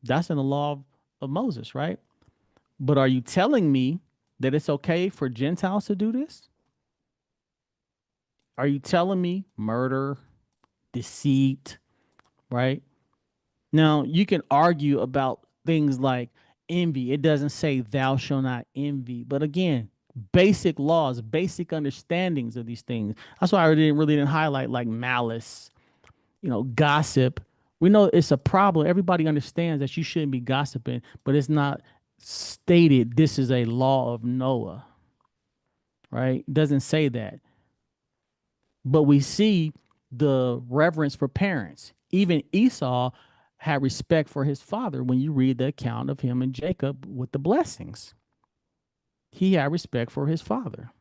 That's in the law of Moses, right? But are you telling me that it's okay for Gentiles to do this? Are you telling me murder, deceit, right? Now, you can argue about things like envy. It doesn't say thou shalt not envy. But again, basic laws, basic understandings of these things. That's why I really didn't highlight like malice. gossip. We know it's a problem. Everybody understands that you shouldn't be gossiping, but it's not stated this is a law of Noah, right? It doesn't say that. But we see the reverence for parents. Even Esau had respect for his father when you read the account of him and Jacob with the blessings. He had respect for his father.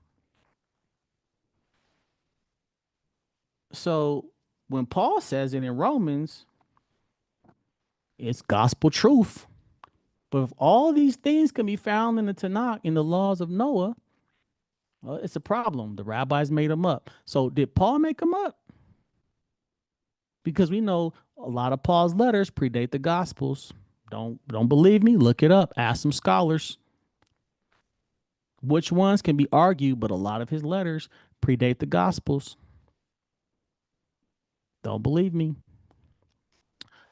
So when Paul says it in Romans, it's gospel truth. But if all these things can be found in the Tanakh, in the laws of Noah, well, it's a problem. The rabbis made them up. So did Paul make them up? Because we know a lot of Paul's letters predate the Gospels. Don't believe me? Look it up. Ask some scholars. Which ones can be argued, but a lot of his letters predate the Gospels. Don't believe me?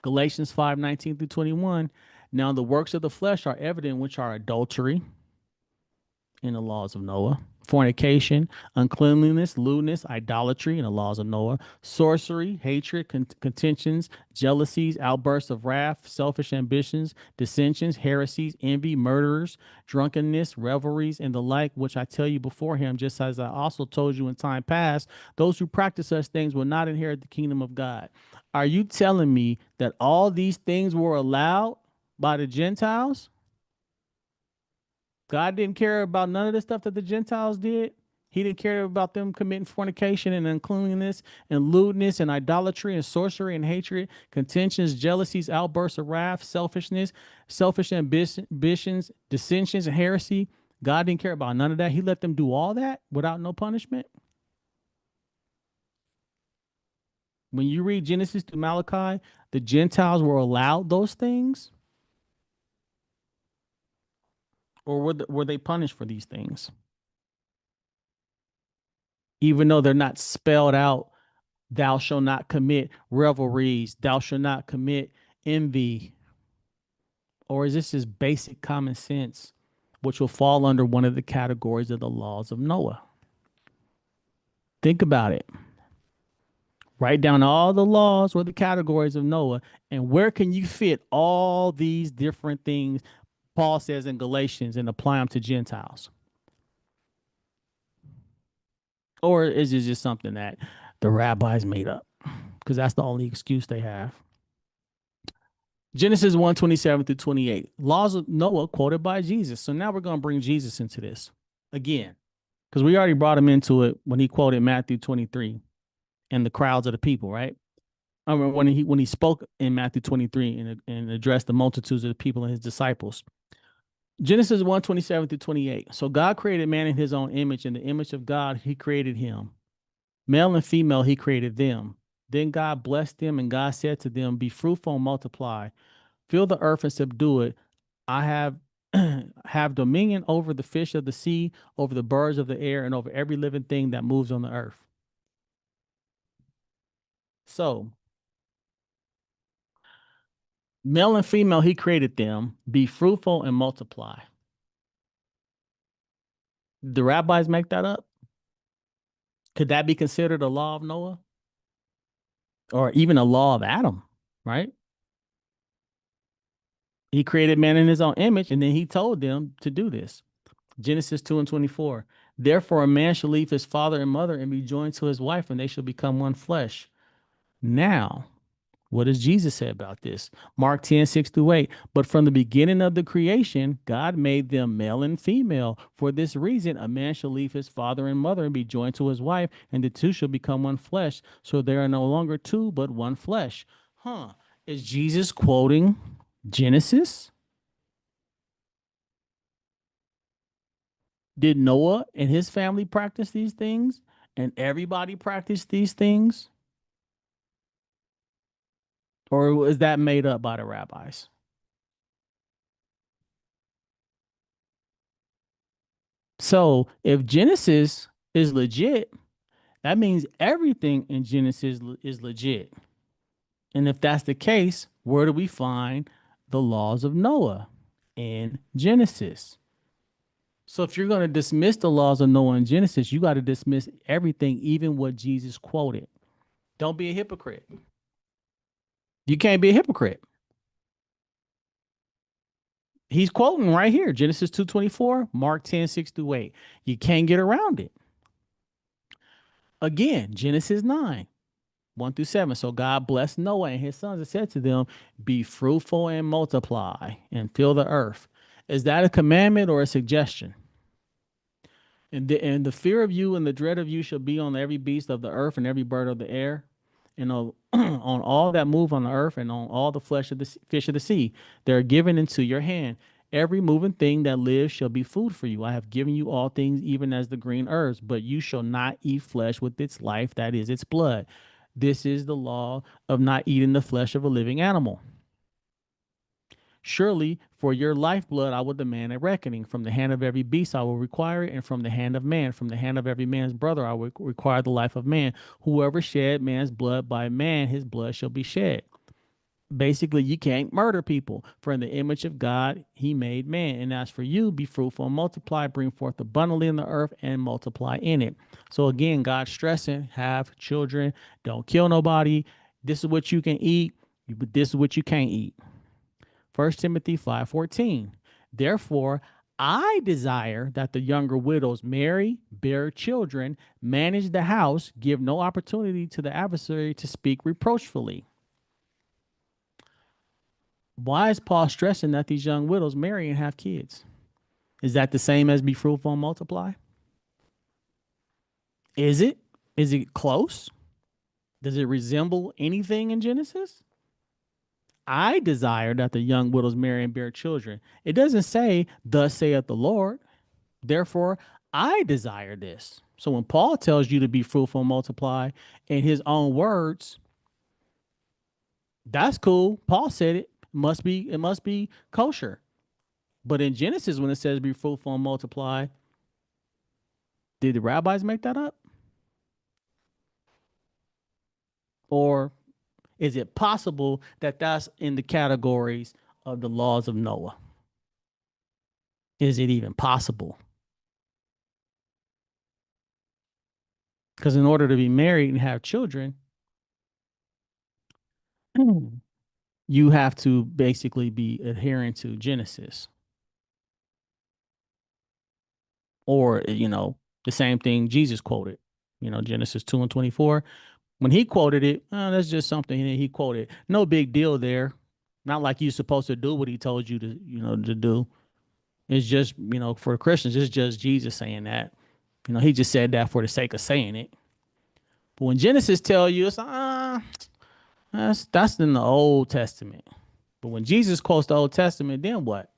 Galatians 5:19-21. Now the works of the flesh are evident, which are adultery, in the laws of Noah, fornication, uncleanliness, lewdness, idolatry in the laws of Noah, sorcery, hatred, contentions, jealousies, outbursts of wrath, selfish ambitions, dissensions, heresies, envy, murders, drunkenness, revelries, and the like, which I tell you beforehand, just as I also told you in time past, those who practice such things will not inherit the kingdom of God. Are you telling me that all these things were allowed by the Gentiles? God didn't care about none of the stuff that the Gentiles did. He didn't care about them committing fornication and uncleanness and lewdness and idolatry and sorcery and hatred, contentions, jealousies, outbursts of wrath, selfishness, selfish ambitions, dissensions, and heresy. God didn't care about none of that. He let them do all that without no punishment. When you read Genesis to Malachi, the Gentiles were allowed those things, or were they punished for these things? Even though they're not spelled out, thou shalt not commit revelries, thou shalt not commit envy. Or is this just basic common sense, which will fall under one of the categories of the laws of Noah? Think about it. Write down all the laws or the categories of Noah, and where can you fit all these different things Paul says in Galatians and apply them to Gentiles? Or is it just something that the rabbis made up? Because that's the only excuse they have. Genesis 1:27-28. Laws of Noah quoted by Jesus. So now we're going to bring Jesus into this again, because we already brought him into it when he quoted Matthew 23 and the crowds of the people, right? I mean, when he spoke in Matthew 23 and addressed the multitudes of the people and his disciples. Genesis 1:27-28. So God created man in his own image. In the image of God, he created him. Male and female, he created them. Then God blessed them, and God said to them, be fruitful and multiply. Fill the earth and subdue it. I have dominion over the fish of the sea, over the birds of the air, and over every living thing that moves on the earth. So, male and female, he created them. Be fruitful and multiply. The rabbis make that up? Could that be considered a law of Noah? Or even a law of Adam, right? He created man in his own image, and then he told them to do this. Genesis 2:24. Therefore, a man shall leave his father and mother and be joined to his wife, and they shall become one flesh. Now, what does Jesus say about this? Mark 10:6-8. But from the beginning of the creation, God made them male and female. For this reason, a man shall leave his father and mother and be joined to his wife, and the two shall become one flesh. So they are no longer two, but one flesh. Is Jesus quoting Genesis? Did Noah and his family practice these things? And everybody practice these things? Or is that made up by the rabbis? So if Genesis is legit, that means everything in Genesis is legit. And if that's the case, where do we find the laws of Noah? In Genesis. So if you're going to dismiss the laws of Noah in Genesis, you got to dismiss everything, even what Jesus quoted. Don't be a hypocrite. You can't be a hypocrite. He's quoting right here, Genesis 2:24, Mark 10:6-8. You can't get around it. Again, Genesis 9:1-7. So God blessed Noah and his sons and said to them, be fruitful and multiply and fill the earth. Is that a commandment or a suggestion? And the fear of you and the dread of you shall be on every beast of the earth and every bird of the air, and on, on all that move on the earth, and on all the flesh of the fish of the sea. They are given into your hand. Every moving thing that lives shall be food for you. I have given you all things, even as the green herbs, but you shall not eat flesh with its life, that is its blood. This is the law of not eating the flesh of a living animal. Surely for your lifeblood I will demand a reckoning. From the hand of every beast I will require it, and from the hand of man, from the hand of every man's brother I will require the life of man. Whoever shed man's blood, by man his blood shall be shed. Basically, you can't murder people. For in the image of God he made man. And as for you, be fruitful and multiply, bring forth abundantly in the earth and multiply in it. So again, God's stressing, have children, don't kill nobody. This is what you can eat, but this is what you can't eat. 1 Timothy 5:14. Therefore, I desire that the younger widows marry, bear children, manage the house, give no opportunity to the adversary to speak reproachfully. Why is Paul stressing that these young widows marry and have kids? Is that the same as be fruitful and multiply? Is it? Is it close? Does it resemble anything in Genesis? I desire that the young widows marry and bear children. It doesn't say, thus saith the Lord. Therefore, I desire this. So when Paul tells you to be fruitful and multiply in his own words, that's cool. Paul said it must be kosher. But in Genesis, when it says be fruitful and multiply, did the rabbis make that up? Or is it possible that that's in the categories of the laws of Noah? Is it even possible? Because in order to be married and have children, you have to basically be adhering to Genesis, or the same thing Jesus quoted, Genesis 2:24. When he quoted it, that's just something he quoted. No big deal there. Not like you're supposed to do what he told you to do. It's just, for Christians, it's just Jesus saying that. He just said that for the sake of saying it. But when Genesis tell you, it's that's in the Old Testament. But when Jesus quotes the Old Testament, then what?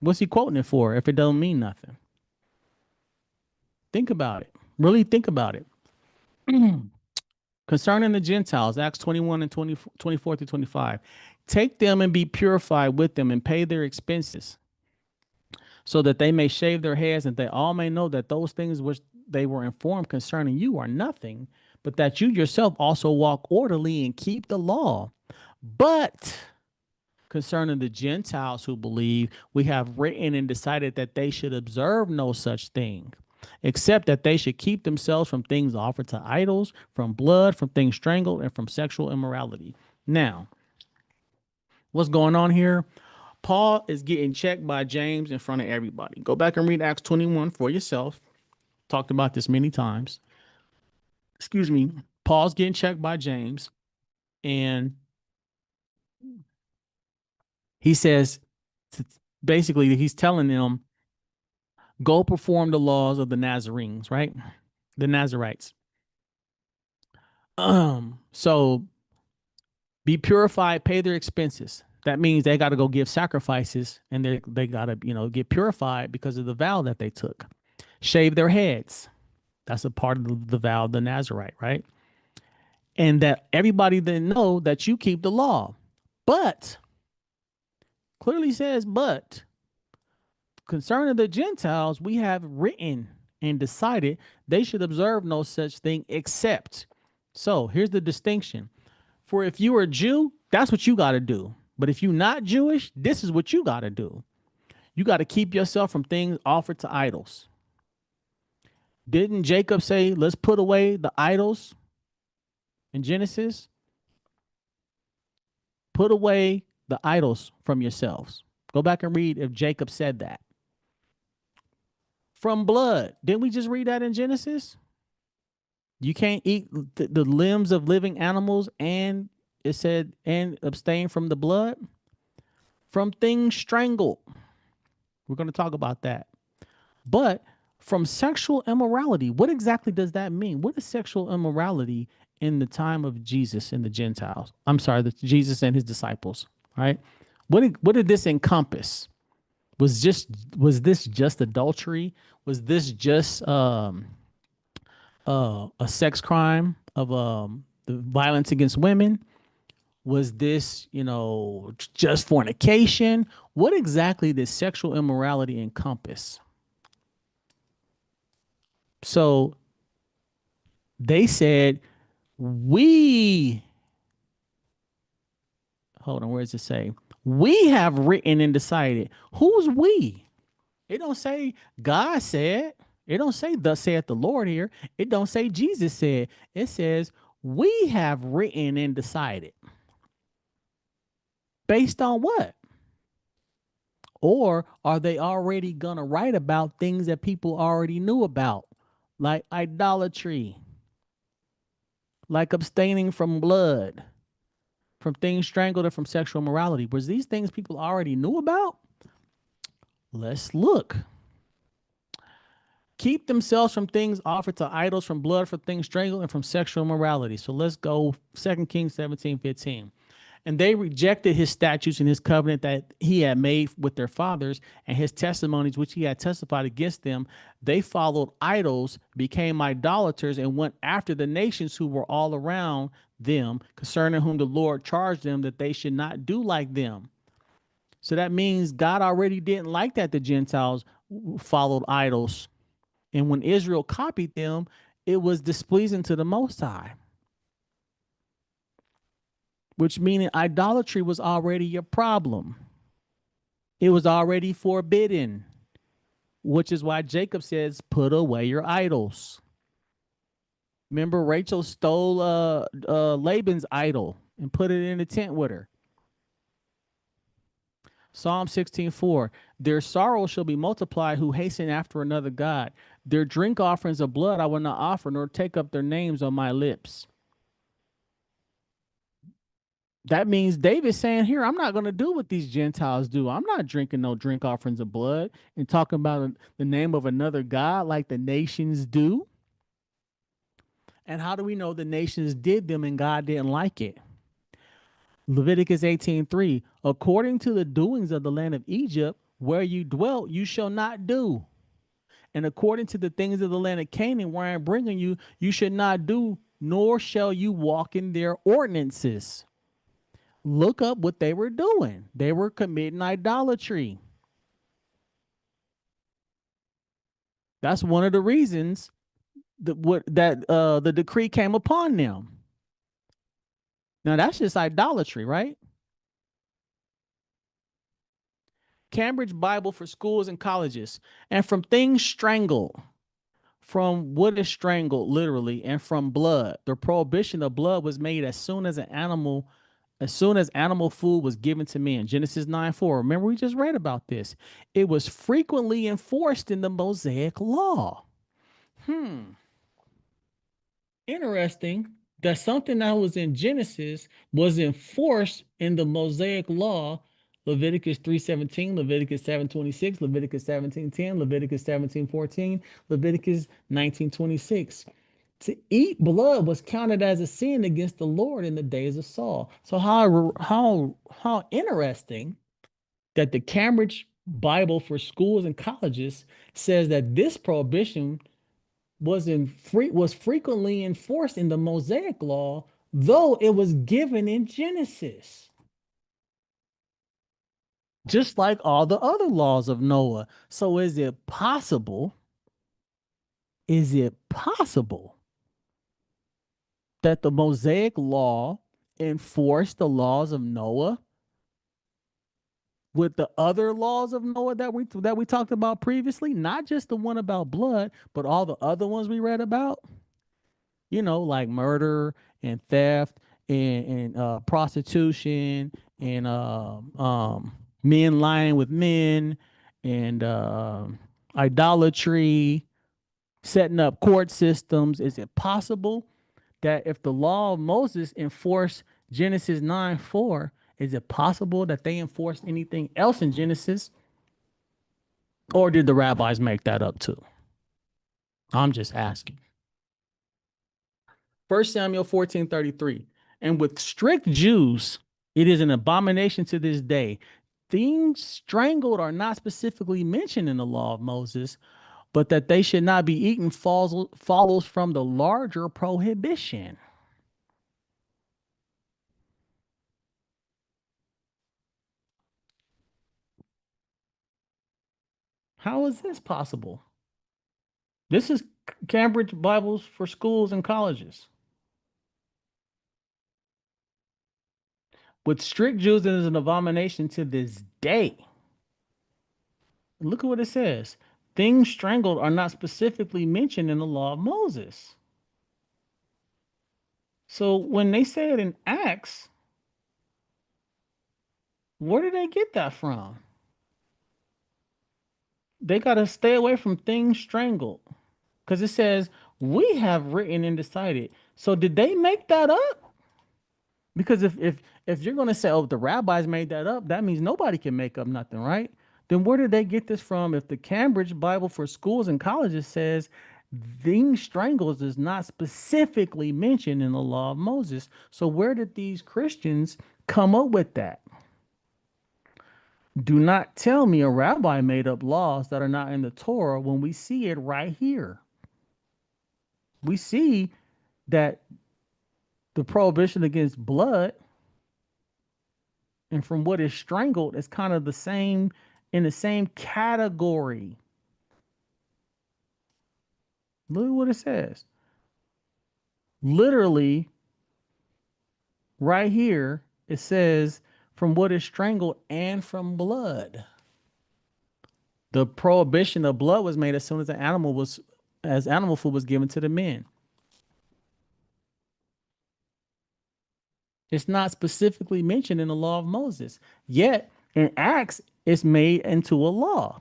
What's he quoting it for if it don't mean nothing? Think about it. Really think about it. Concerning the Gentiles, Acts 21 and 24-25. Take them and be purified with them and pay their expenses, so that they may shave their heads, and they all may know that those things which they were informed concerning you are nothing, but that you yourself also walk orderly and keep the law. But concerning the Gentiles who believe, we have written and decided that they should observe no such thing, except that they should keep themselves from things offered to idols, from blood, from things strangled, and from sexual immorality. Now, what's going on here? Paul is getting checked by James in front of everybody. Go back and read Acts 21 for yourself. Talked about this many times. Excuse me. Paul's getting checked by James, and he says, basically, he's telling them, go perform the laws of the Nazarenes, right? The Nazarites. So be purified, pay their expenses. That means they got to go give sacrifices, and they got to, get purified because of the vow that they took. Shave their heads. That's a part of the vow of the Nazarite, right? And that everybody then know that you keep the law. But clearly says, but concerning the Gentiles, we have written and decided they should observe no such thing except. So here's the distinction. For if you are a Jew, that's what you got to do. But if you're not Jewish, this is what you got to do. You got to keep yourself from things offered to idols. Didn't Jacob say, let's put away the idols in Genesis? Put away the idols from yourselves. Go back and read if Jacob said that. From blood. Didn't we just read that in Genesis? You can't eat the limbs of living animals, and it said, and abstain from the blood. From things strangled. We're going to talk about that. But from sexual immorality, what exactly does that mean? What is sexual immorality in the time of Jesus and the Gentiles? I'm sorry, Jesus and his disciples, right? What did this encompass? Was this just adultery? Was this just a sex crime of the violence against women? Was this, just fornication? What exactly did sexual immorality encompass? So they said, we, hold on, where does it say? We have written and decided. Who's we? It don't say God said. It don't say thus saith the Lord here. It don't say Jesus said. It says we have written and decided. Based on what? Or are they already gonna write about things that people already knew about, like idolatry, like abstaining from blood, from things strangled, or from sexual morality? Was these things people already knew about? Let's look. Keep themselves from things offered to idols, from blood, from things strangled, and from sexual morality. So let's go 2 Kings 17:15. And they rejected his statutes and his covenant that he had made with their fathers, and his testimonies which he had testified against them. They followed idols, became idolaters, and went after the nations who were all around them, concerning whom the Lord charged them that they should not do like them. So that means God already didn't like that the Gentiles followed idols. And when Israel copied them, it was displeasing to the Most High, which meaning idolatry was already a problem. It was already forbidden, which is why Jacob says, put away your idols. Remember, Rachel stole Laban's idol and put it in the tent with her. Psalm 16:4. Their sorrow shall be multiplied who hasten after another God. Their drink offerings of blood I will not offer, nor take up their names on my lips. That means David's saying here, I'm not going to do what these Gentiles do. I'm not drinking no drink offerings of blood and talking about the name of another God like the nations do. And how do we know the nations did them and God didn't like it? Leviticus 18:3. According to the doings of the land of Egypt, where you dwelt, you shall not do. And according to the things of the land of Canaan, where I'm bringing you, you should not do, nor shall you walk in their ordinances. Look up what they were doing. They were committing idolatry. That's one of the reasons that the decree came upon them. Now that's just idolatry, right? Cambridge Bible for schools and colleges. And from things strangled, from what is strangled literally, and from blood. The prohibition of blood was made as soon as animal food was given to men. Genesis 9:4. Remember, we just read about this. It was frequently enforced in the Mosaic law. Interesting that something that was in Genesis was enforced in the Mosaic law. Leviticus 3:17, Leviticus 7:26, Leviticus 17:10, Leviticus 17:14, Leviticus 19:26. To eat blood was counted as a sin against the Lord in the days of Saul. So how interesting that the Cambridge Bible for schools and colleges says that this prohibition was frequently enforced in the Mosaic law, though it was given in Genesis. Just like all the other laws of Noah. So is it possible? Is it possible that the Mosaic law enforced the laws of Noah with the other laws of Noah that we talked about previously? Not just the one about blood, but all the other ones we read about. Like murder and theft and prostitution and men lying with men, and idolatry, setting up court systems. Is it possible that if the law of Moses enforced Genesis 9:4, is it possible that they enforced anything else in Genesis? Or did the rabbis make that up too? I'm just asking. 1 Samuel 14:33. And with strict Jews, it is an abomination to this day. Things strangled are not specifically mentioned in the law of Moses, but that they should not be eaten follows from the larger prohibition. How is this possible? This is Cambridge Bibles for schools and colleges. With strict Jews, it is an abomination to this day. Look at what it says. Things strangled are not specifically mentioned in the law of Moses. So when they say it in Acts, where did they get that from? They got to stay away from things strangled because it says we have written and decided. So did they make that up? Because if you're going to say, oh, the rabbis made that up, that means nobody can make up nothing, right? Then where did they get this from? If the Cambridge Bible for schools and colleges says things strangles is not specifically mentioned in the law of Moses, so where did these Christians come up with that? Do not tell me a rabbi made up laws that are not in the Torah when we see it right here. We see that the prohibition against blood and from what is strangled is kind of the same, in the same category. Look at what it says. Literally, right here, it says from what is strangled and from blood. The prohibition of blood was made as soon as the animal was, as animal food was given to the men. It's not specifically mentioned in the law of Moses. Yet in Acts, it's made into a law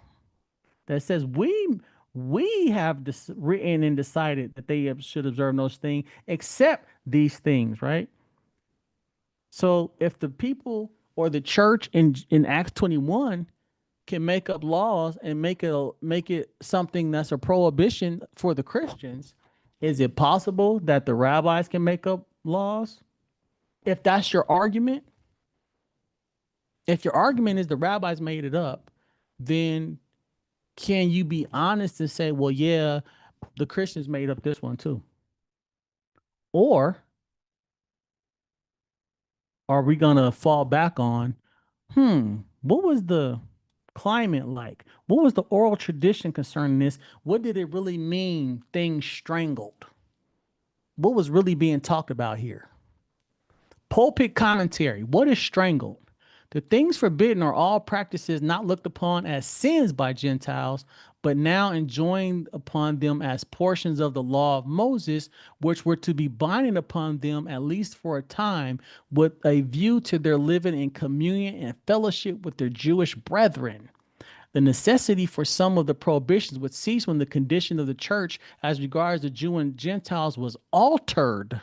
that says we have written and decided that they should observe those things except these things, right? So if the people or the church in Acts 21 can make up laws and make it something that's a prohibition for the Christians, is it possible that the rabbis can make up laws? If that's your argument, if your argument is the rabbis made it up, then can you be honest and say, well, yeah, the Christians made up this one too? Or are we going to fall back on, what was the climate like? What was the oral tradition concerning this? What did it really mean, things strangled? What was really being talked about here? Pulpit commentary. What is strangled? The things forbidden are all practices not looked upon as sins by Gentiles, but now enjoined upon them as portions of the law of Moses, which were to be binding upon them at least for a time, with a view to their living in communion and fellowship with their Jewish brethren. The necessity for some of the prohibitions would cease when the condition of the church as regards the Jew and Gentiles was altered.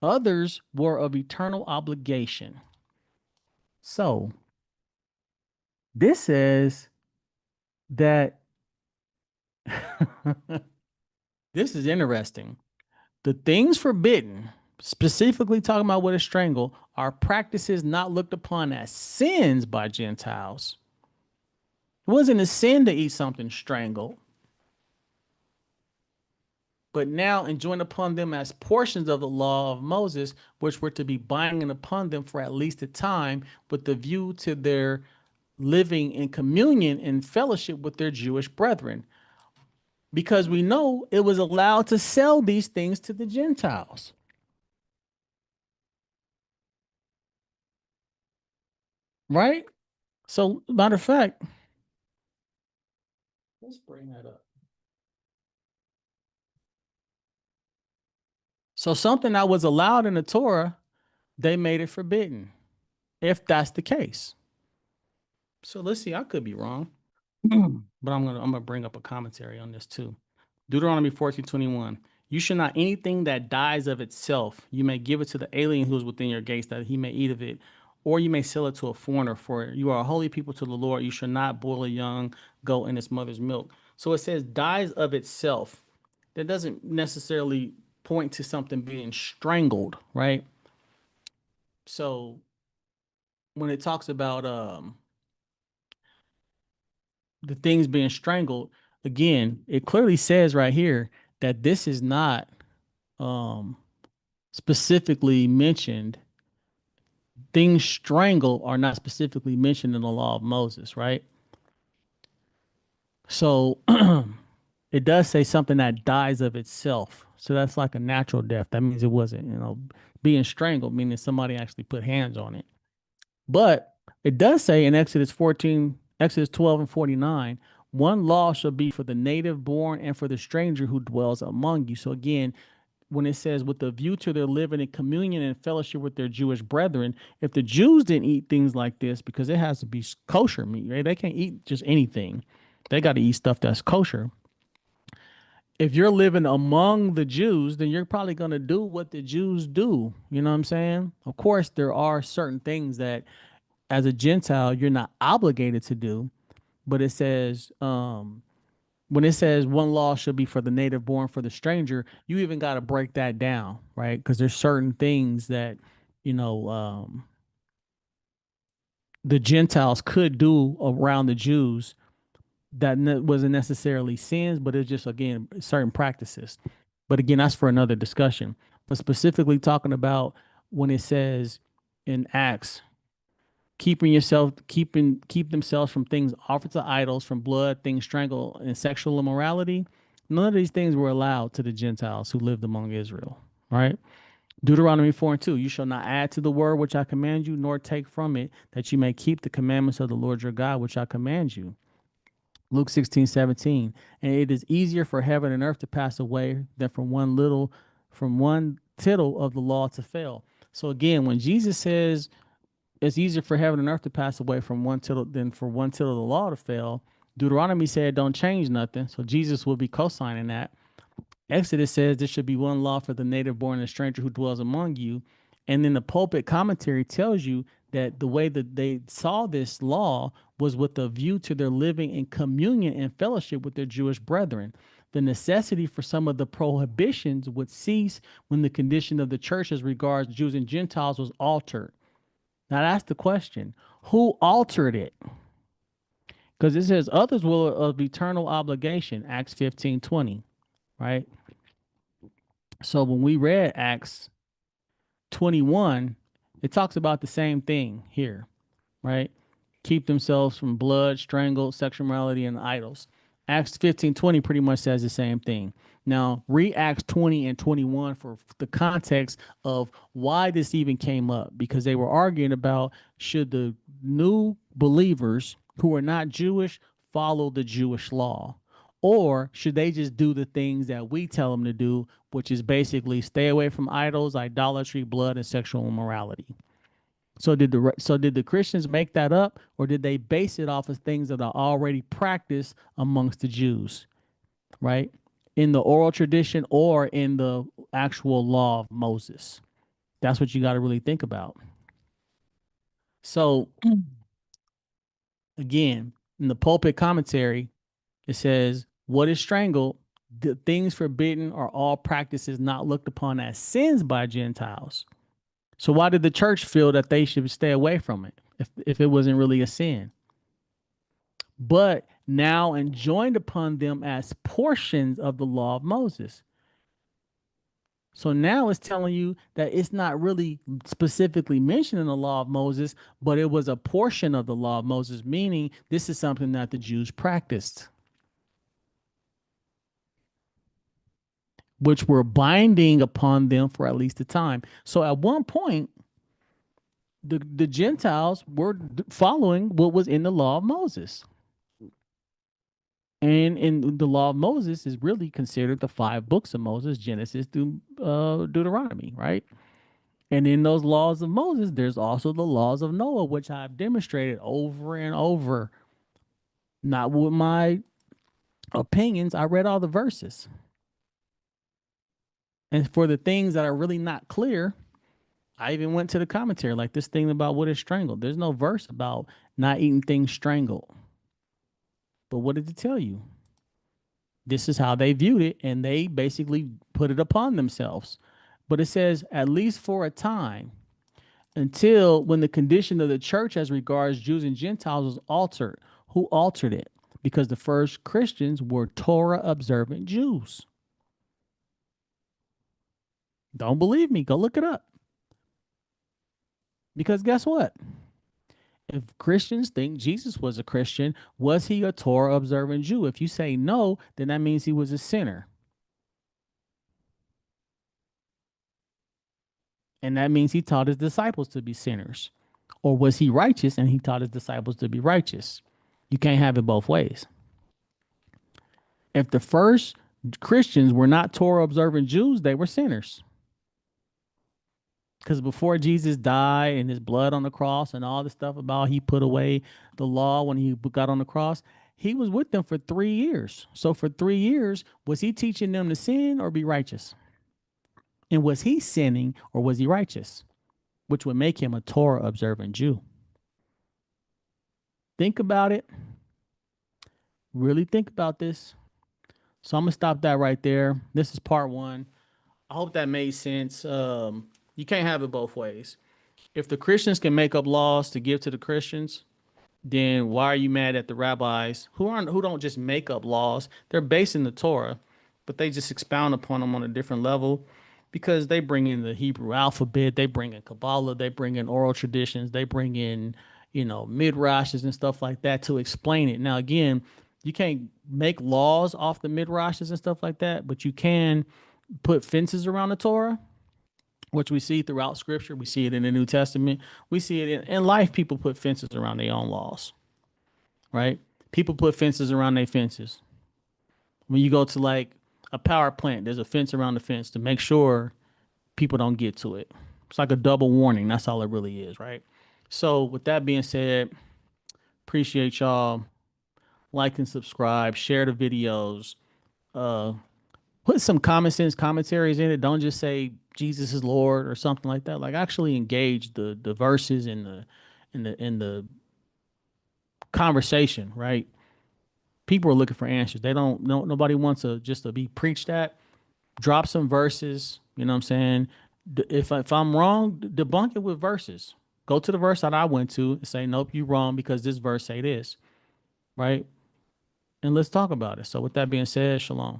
Others were of eternal obligation. So this says that this is interesting. The things forbidden, specifically talking about what is strangled, are practices not looked upon as sins by Gentiles. It wasn't a sin to eat something strangled, but now enjoined upon them as portions of the law of Moses, which were to be binding upon them for at least a time, with the view to their living in communion and fellowship with their Jewish brethren. Because we know it was allowed to sell these things to the Gentiles. Right? So, matter of fact, let's bring that up. So, something that was allowed in the Torah, they made it forbidden. if that's the case. So let's see, I could be wrong. But I'm gonna bring up a commentary on this too. Deuteronomy 14:21. You should not anything that dies of itself. You may give it to the alien who is within your gates, that he may eat of it, or you may sell it to a foreigner. For you are a holy people to the Lord. You shall not boil a young goat in its mother's milk. So it says dies of itself. That doesn't necessarily point to something being strangled, right? So when it talks about the things being strangled, again, it clearly says right here that this is not um specifically mentioned. Things strangled are not specifically mentioned in the law of Moses, right? So it does say something that dies of itself. So that's like a natural death. That means it wasn't, being strangled, meaning somebody actually put hands on it. But it does say in Exodus 14, Exodus 12 and 49, one law shall be for the native born and for the stranger who dwells among you. So again, when it says with a view to their living in communion and fellowship with their Jewish brethren, if the Jews didn't eat things like this, because it has to be kosher meat, right? They can't eat just anything. They got to eat stuff that's kosher. If you're living among the Jews, then you're probably going to do what the Jews do. You know what I'm saying? Of course, there are certain things that as a Gentile, you're not obligated to do, but it says, when it says one law should be for the native born for the stranger, you even got to break that down, right? Because there's certain things that, you know, the Gentiles could do around the Jews that wasn't necessarily sins, but it's just, again, certain practices. But again, that's for another discussion. But specifically talking about when it says in Acts, keep themselves from things offered to idols, from blood, things strangled, and sexual immorality. None of these things were allowed to the Gentiles who lived among Israel, right? Deuteronomy 4 and 2, you shall not add to the word which I command you, nor take from it, that you may keep the commandments of the Lord your God, which I command you. Luke 16:17, and it is easier for heaven and earth to pass away than from one tittle of the law to fail. So again, when Jesus says it's easier for heaven and earth to pass away from one tittle than for one tittle of the law to fail, Deuteronomy said don't change nothing. So Jesus will be co-signing that. Exodus says there should be one law for the native born and stranger who dwells among you. And then the pulpit commentary tells you that the way that they saw this law was with a view to their living in communion and fellowship with their Jewish brethren. The necessity for some of the prohibitions would cease when the condition of the church as regards Jews and Gentiles was altered. Now that's the question. Who altered it? Because it says others will of eternal obligation, Acts 15:20, right? So when we read Acts 21, it talks about the same thing here, right? Keep themselves from blood, strangled, sexual morality, and idols. Acts 15:20 pretty much says the same thing. Now, read Acts 20 and 21 for the context of why this even came up, because they were arguing about should the new believers who are not Jewish follow the Jewish law, or should they just do the things that we tell them to do, which is basically stay away from idols, idolatry, blood, and sexual immorality. So did the Christians make that up, or did they base it off of things that are already practiced amongst the Jews, right? In the oral tradition or in the actual law of Moses? That's what you got to really think about. So again, in the pulpit commentary, it says, what is strangled, the things forbidden are all practices not looked upon as sins by Gentiles. So why did the church feel that they should stay away from it if it wasn't really a sin? But now enjoined upon them as portions of the law of Moses. So now it's telling you that it's not really specifically mentioned in the law of Moses, but it was a portion of the law of Moses, meaning this is something that the Jews practiced, which were binding upon them for at least a time. So at one point, the Gentiles were following what was in the law of Moses. And in the law of Moses is really considered the five books of Moses, Genesis through Deuteronomy, right? And in those laws of Moses, there's also the laws of Noah, which I've demonstrated over and over. Not with my opinions. I read all the verses. And for the things that are really not clear, I even went to the commentary, like this thing about what is strangled. There's no verse about not eating things strangled. But what did it tell you? This is how they viewed it, and they basically put it upon themselves. But it says, at least for a time, until when the condition of the church as regards Jews and Gentiles was altered. Who altered it? Because the first Christians were Torah observant Jews. Don't believe me? Go look it up. Because guess what? If Christians think Jesus was a Christian, was he a Torah observant Jew? If you say no, then that means he was a sinner. And that means he taught his disciples to be sinners. Or was he righteous and he taught his disciples to be righteous? You can't have it both ways. If the first Christians were not Torah observant Jews, they were sinners. Because before Jesus died and his blood on the cross and all the stuff about he put away the law when he got on the cross, he was with them for 3 years. So for 3 years, was he teaching them to sin or be righteous? And was he sinning or was he righteous? Which would make him a Torah observant Jew. Think about it. Really think about this. So I'm going to stop that right there. This is part one. I hope that made sense. You can't have it both ways. If the Christians can make up laws to give to the Christians, then why are you mad at the rabbis who don't just make up laws? They're based in the Torah, but they just expound upon them on a different level because they bring in the Hebrew alphabet, they bring in Kabbalah, they bring in oral traditions, they bring in, midrashes and stuff like that to explain it. Now, again, you can't make laws off the midrashes and stuff like that, but you can put fences around the Torah, which we see throughout scripture. We see it in the New Testament. We see it in life. People put fences around their own laws, right? People put fences around their fences. When you go to like a power plant, there's a fence around the fence to make sure people don't get to it. It's like a double warning. That's all it really is, right? So with that being said, appreciate y'all. Like and subscribe, share the videos, uh, put some common sense commentaries in it. Don't just say Jesus is Lord or something like that. Like actually engage the verses in the conversation, right? People are looking for answers. They don't no nobody wants to just to be preached at. Drop some verses, you know what I'm saying? If I'm wrong, debunk it with verses. Go to the verse that I went to and say, nope, you wrong because this verse say this, right? And let's talk about it. So with that being said, shalom.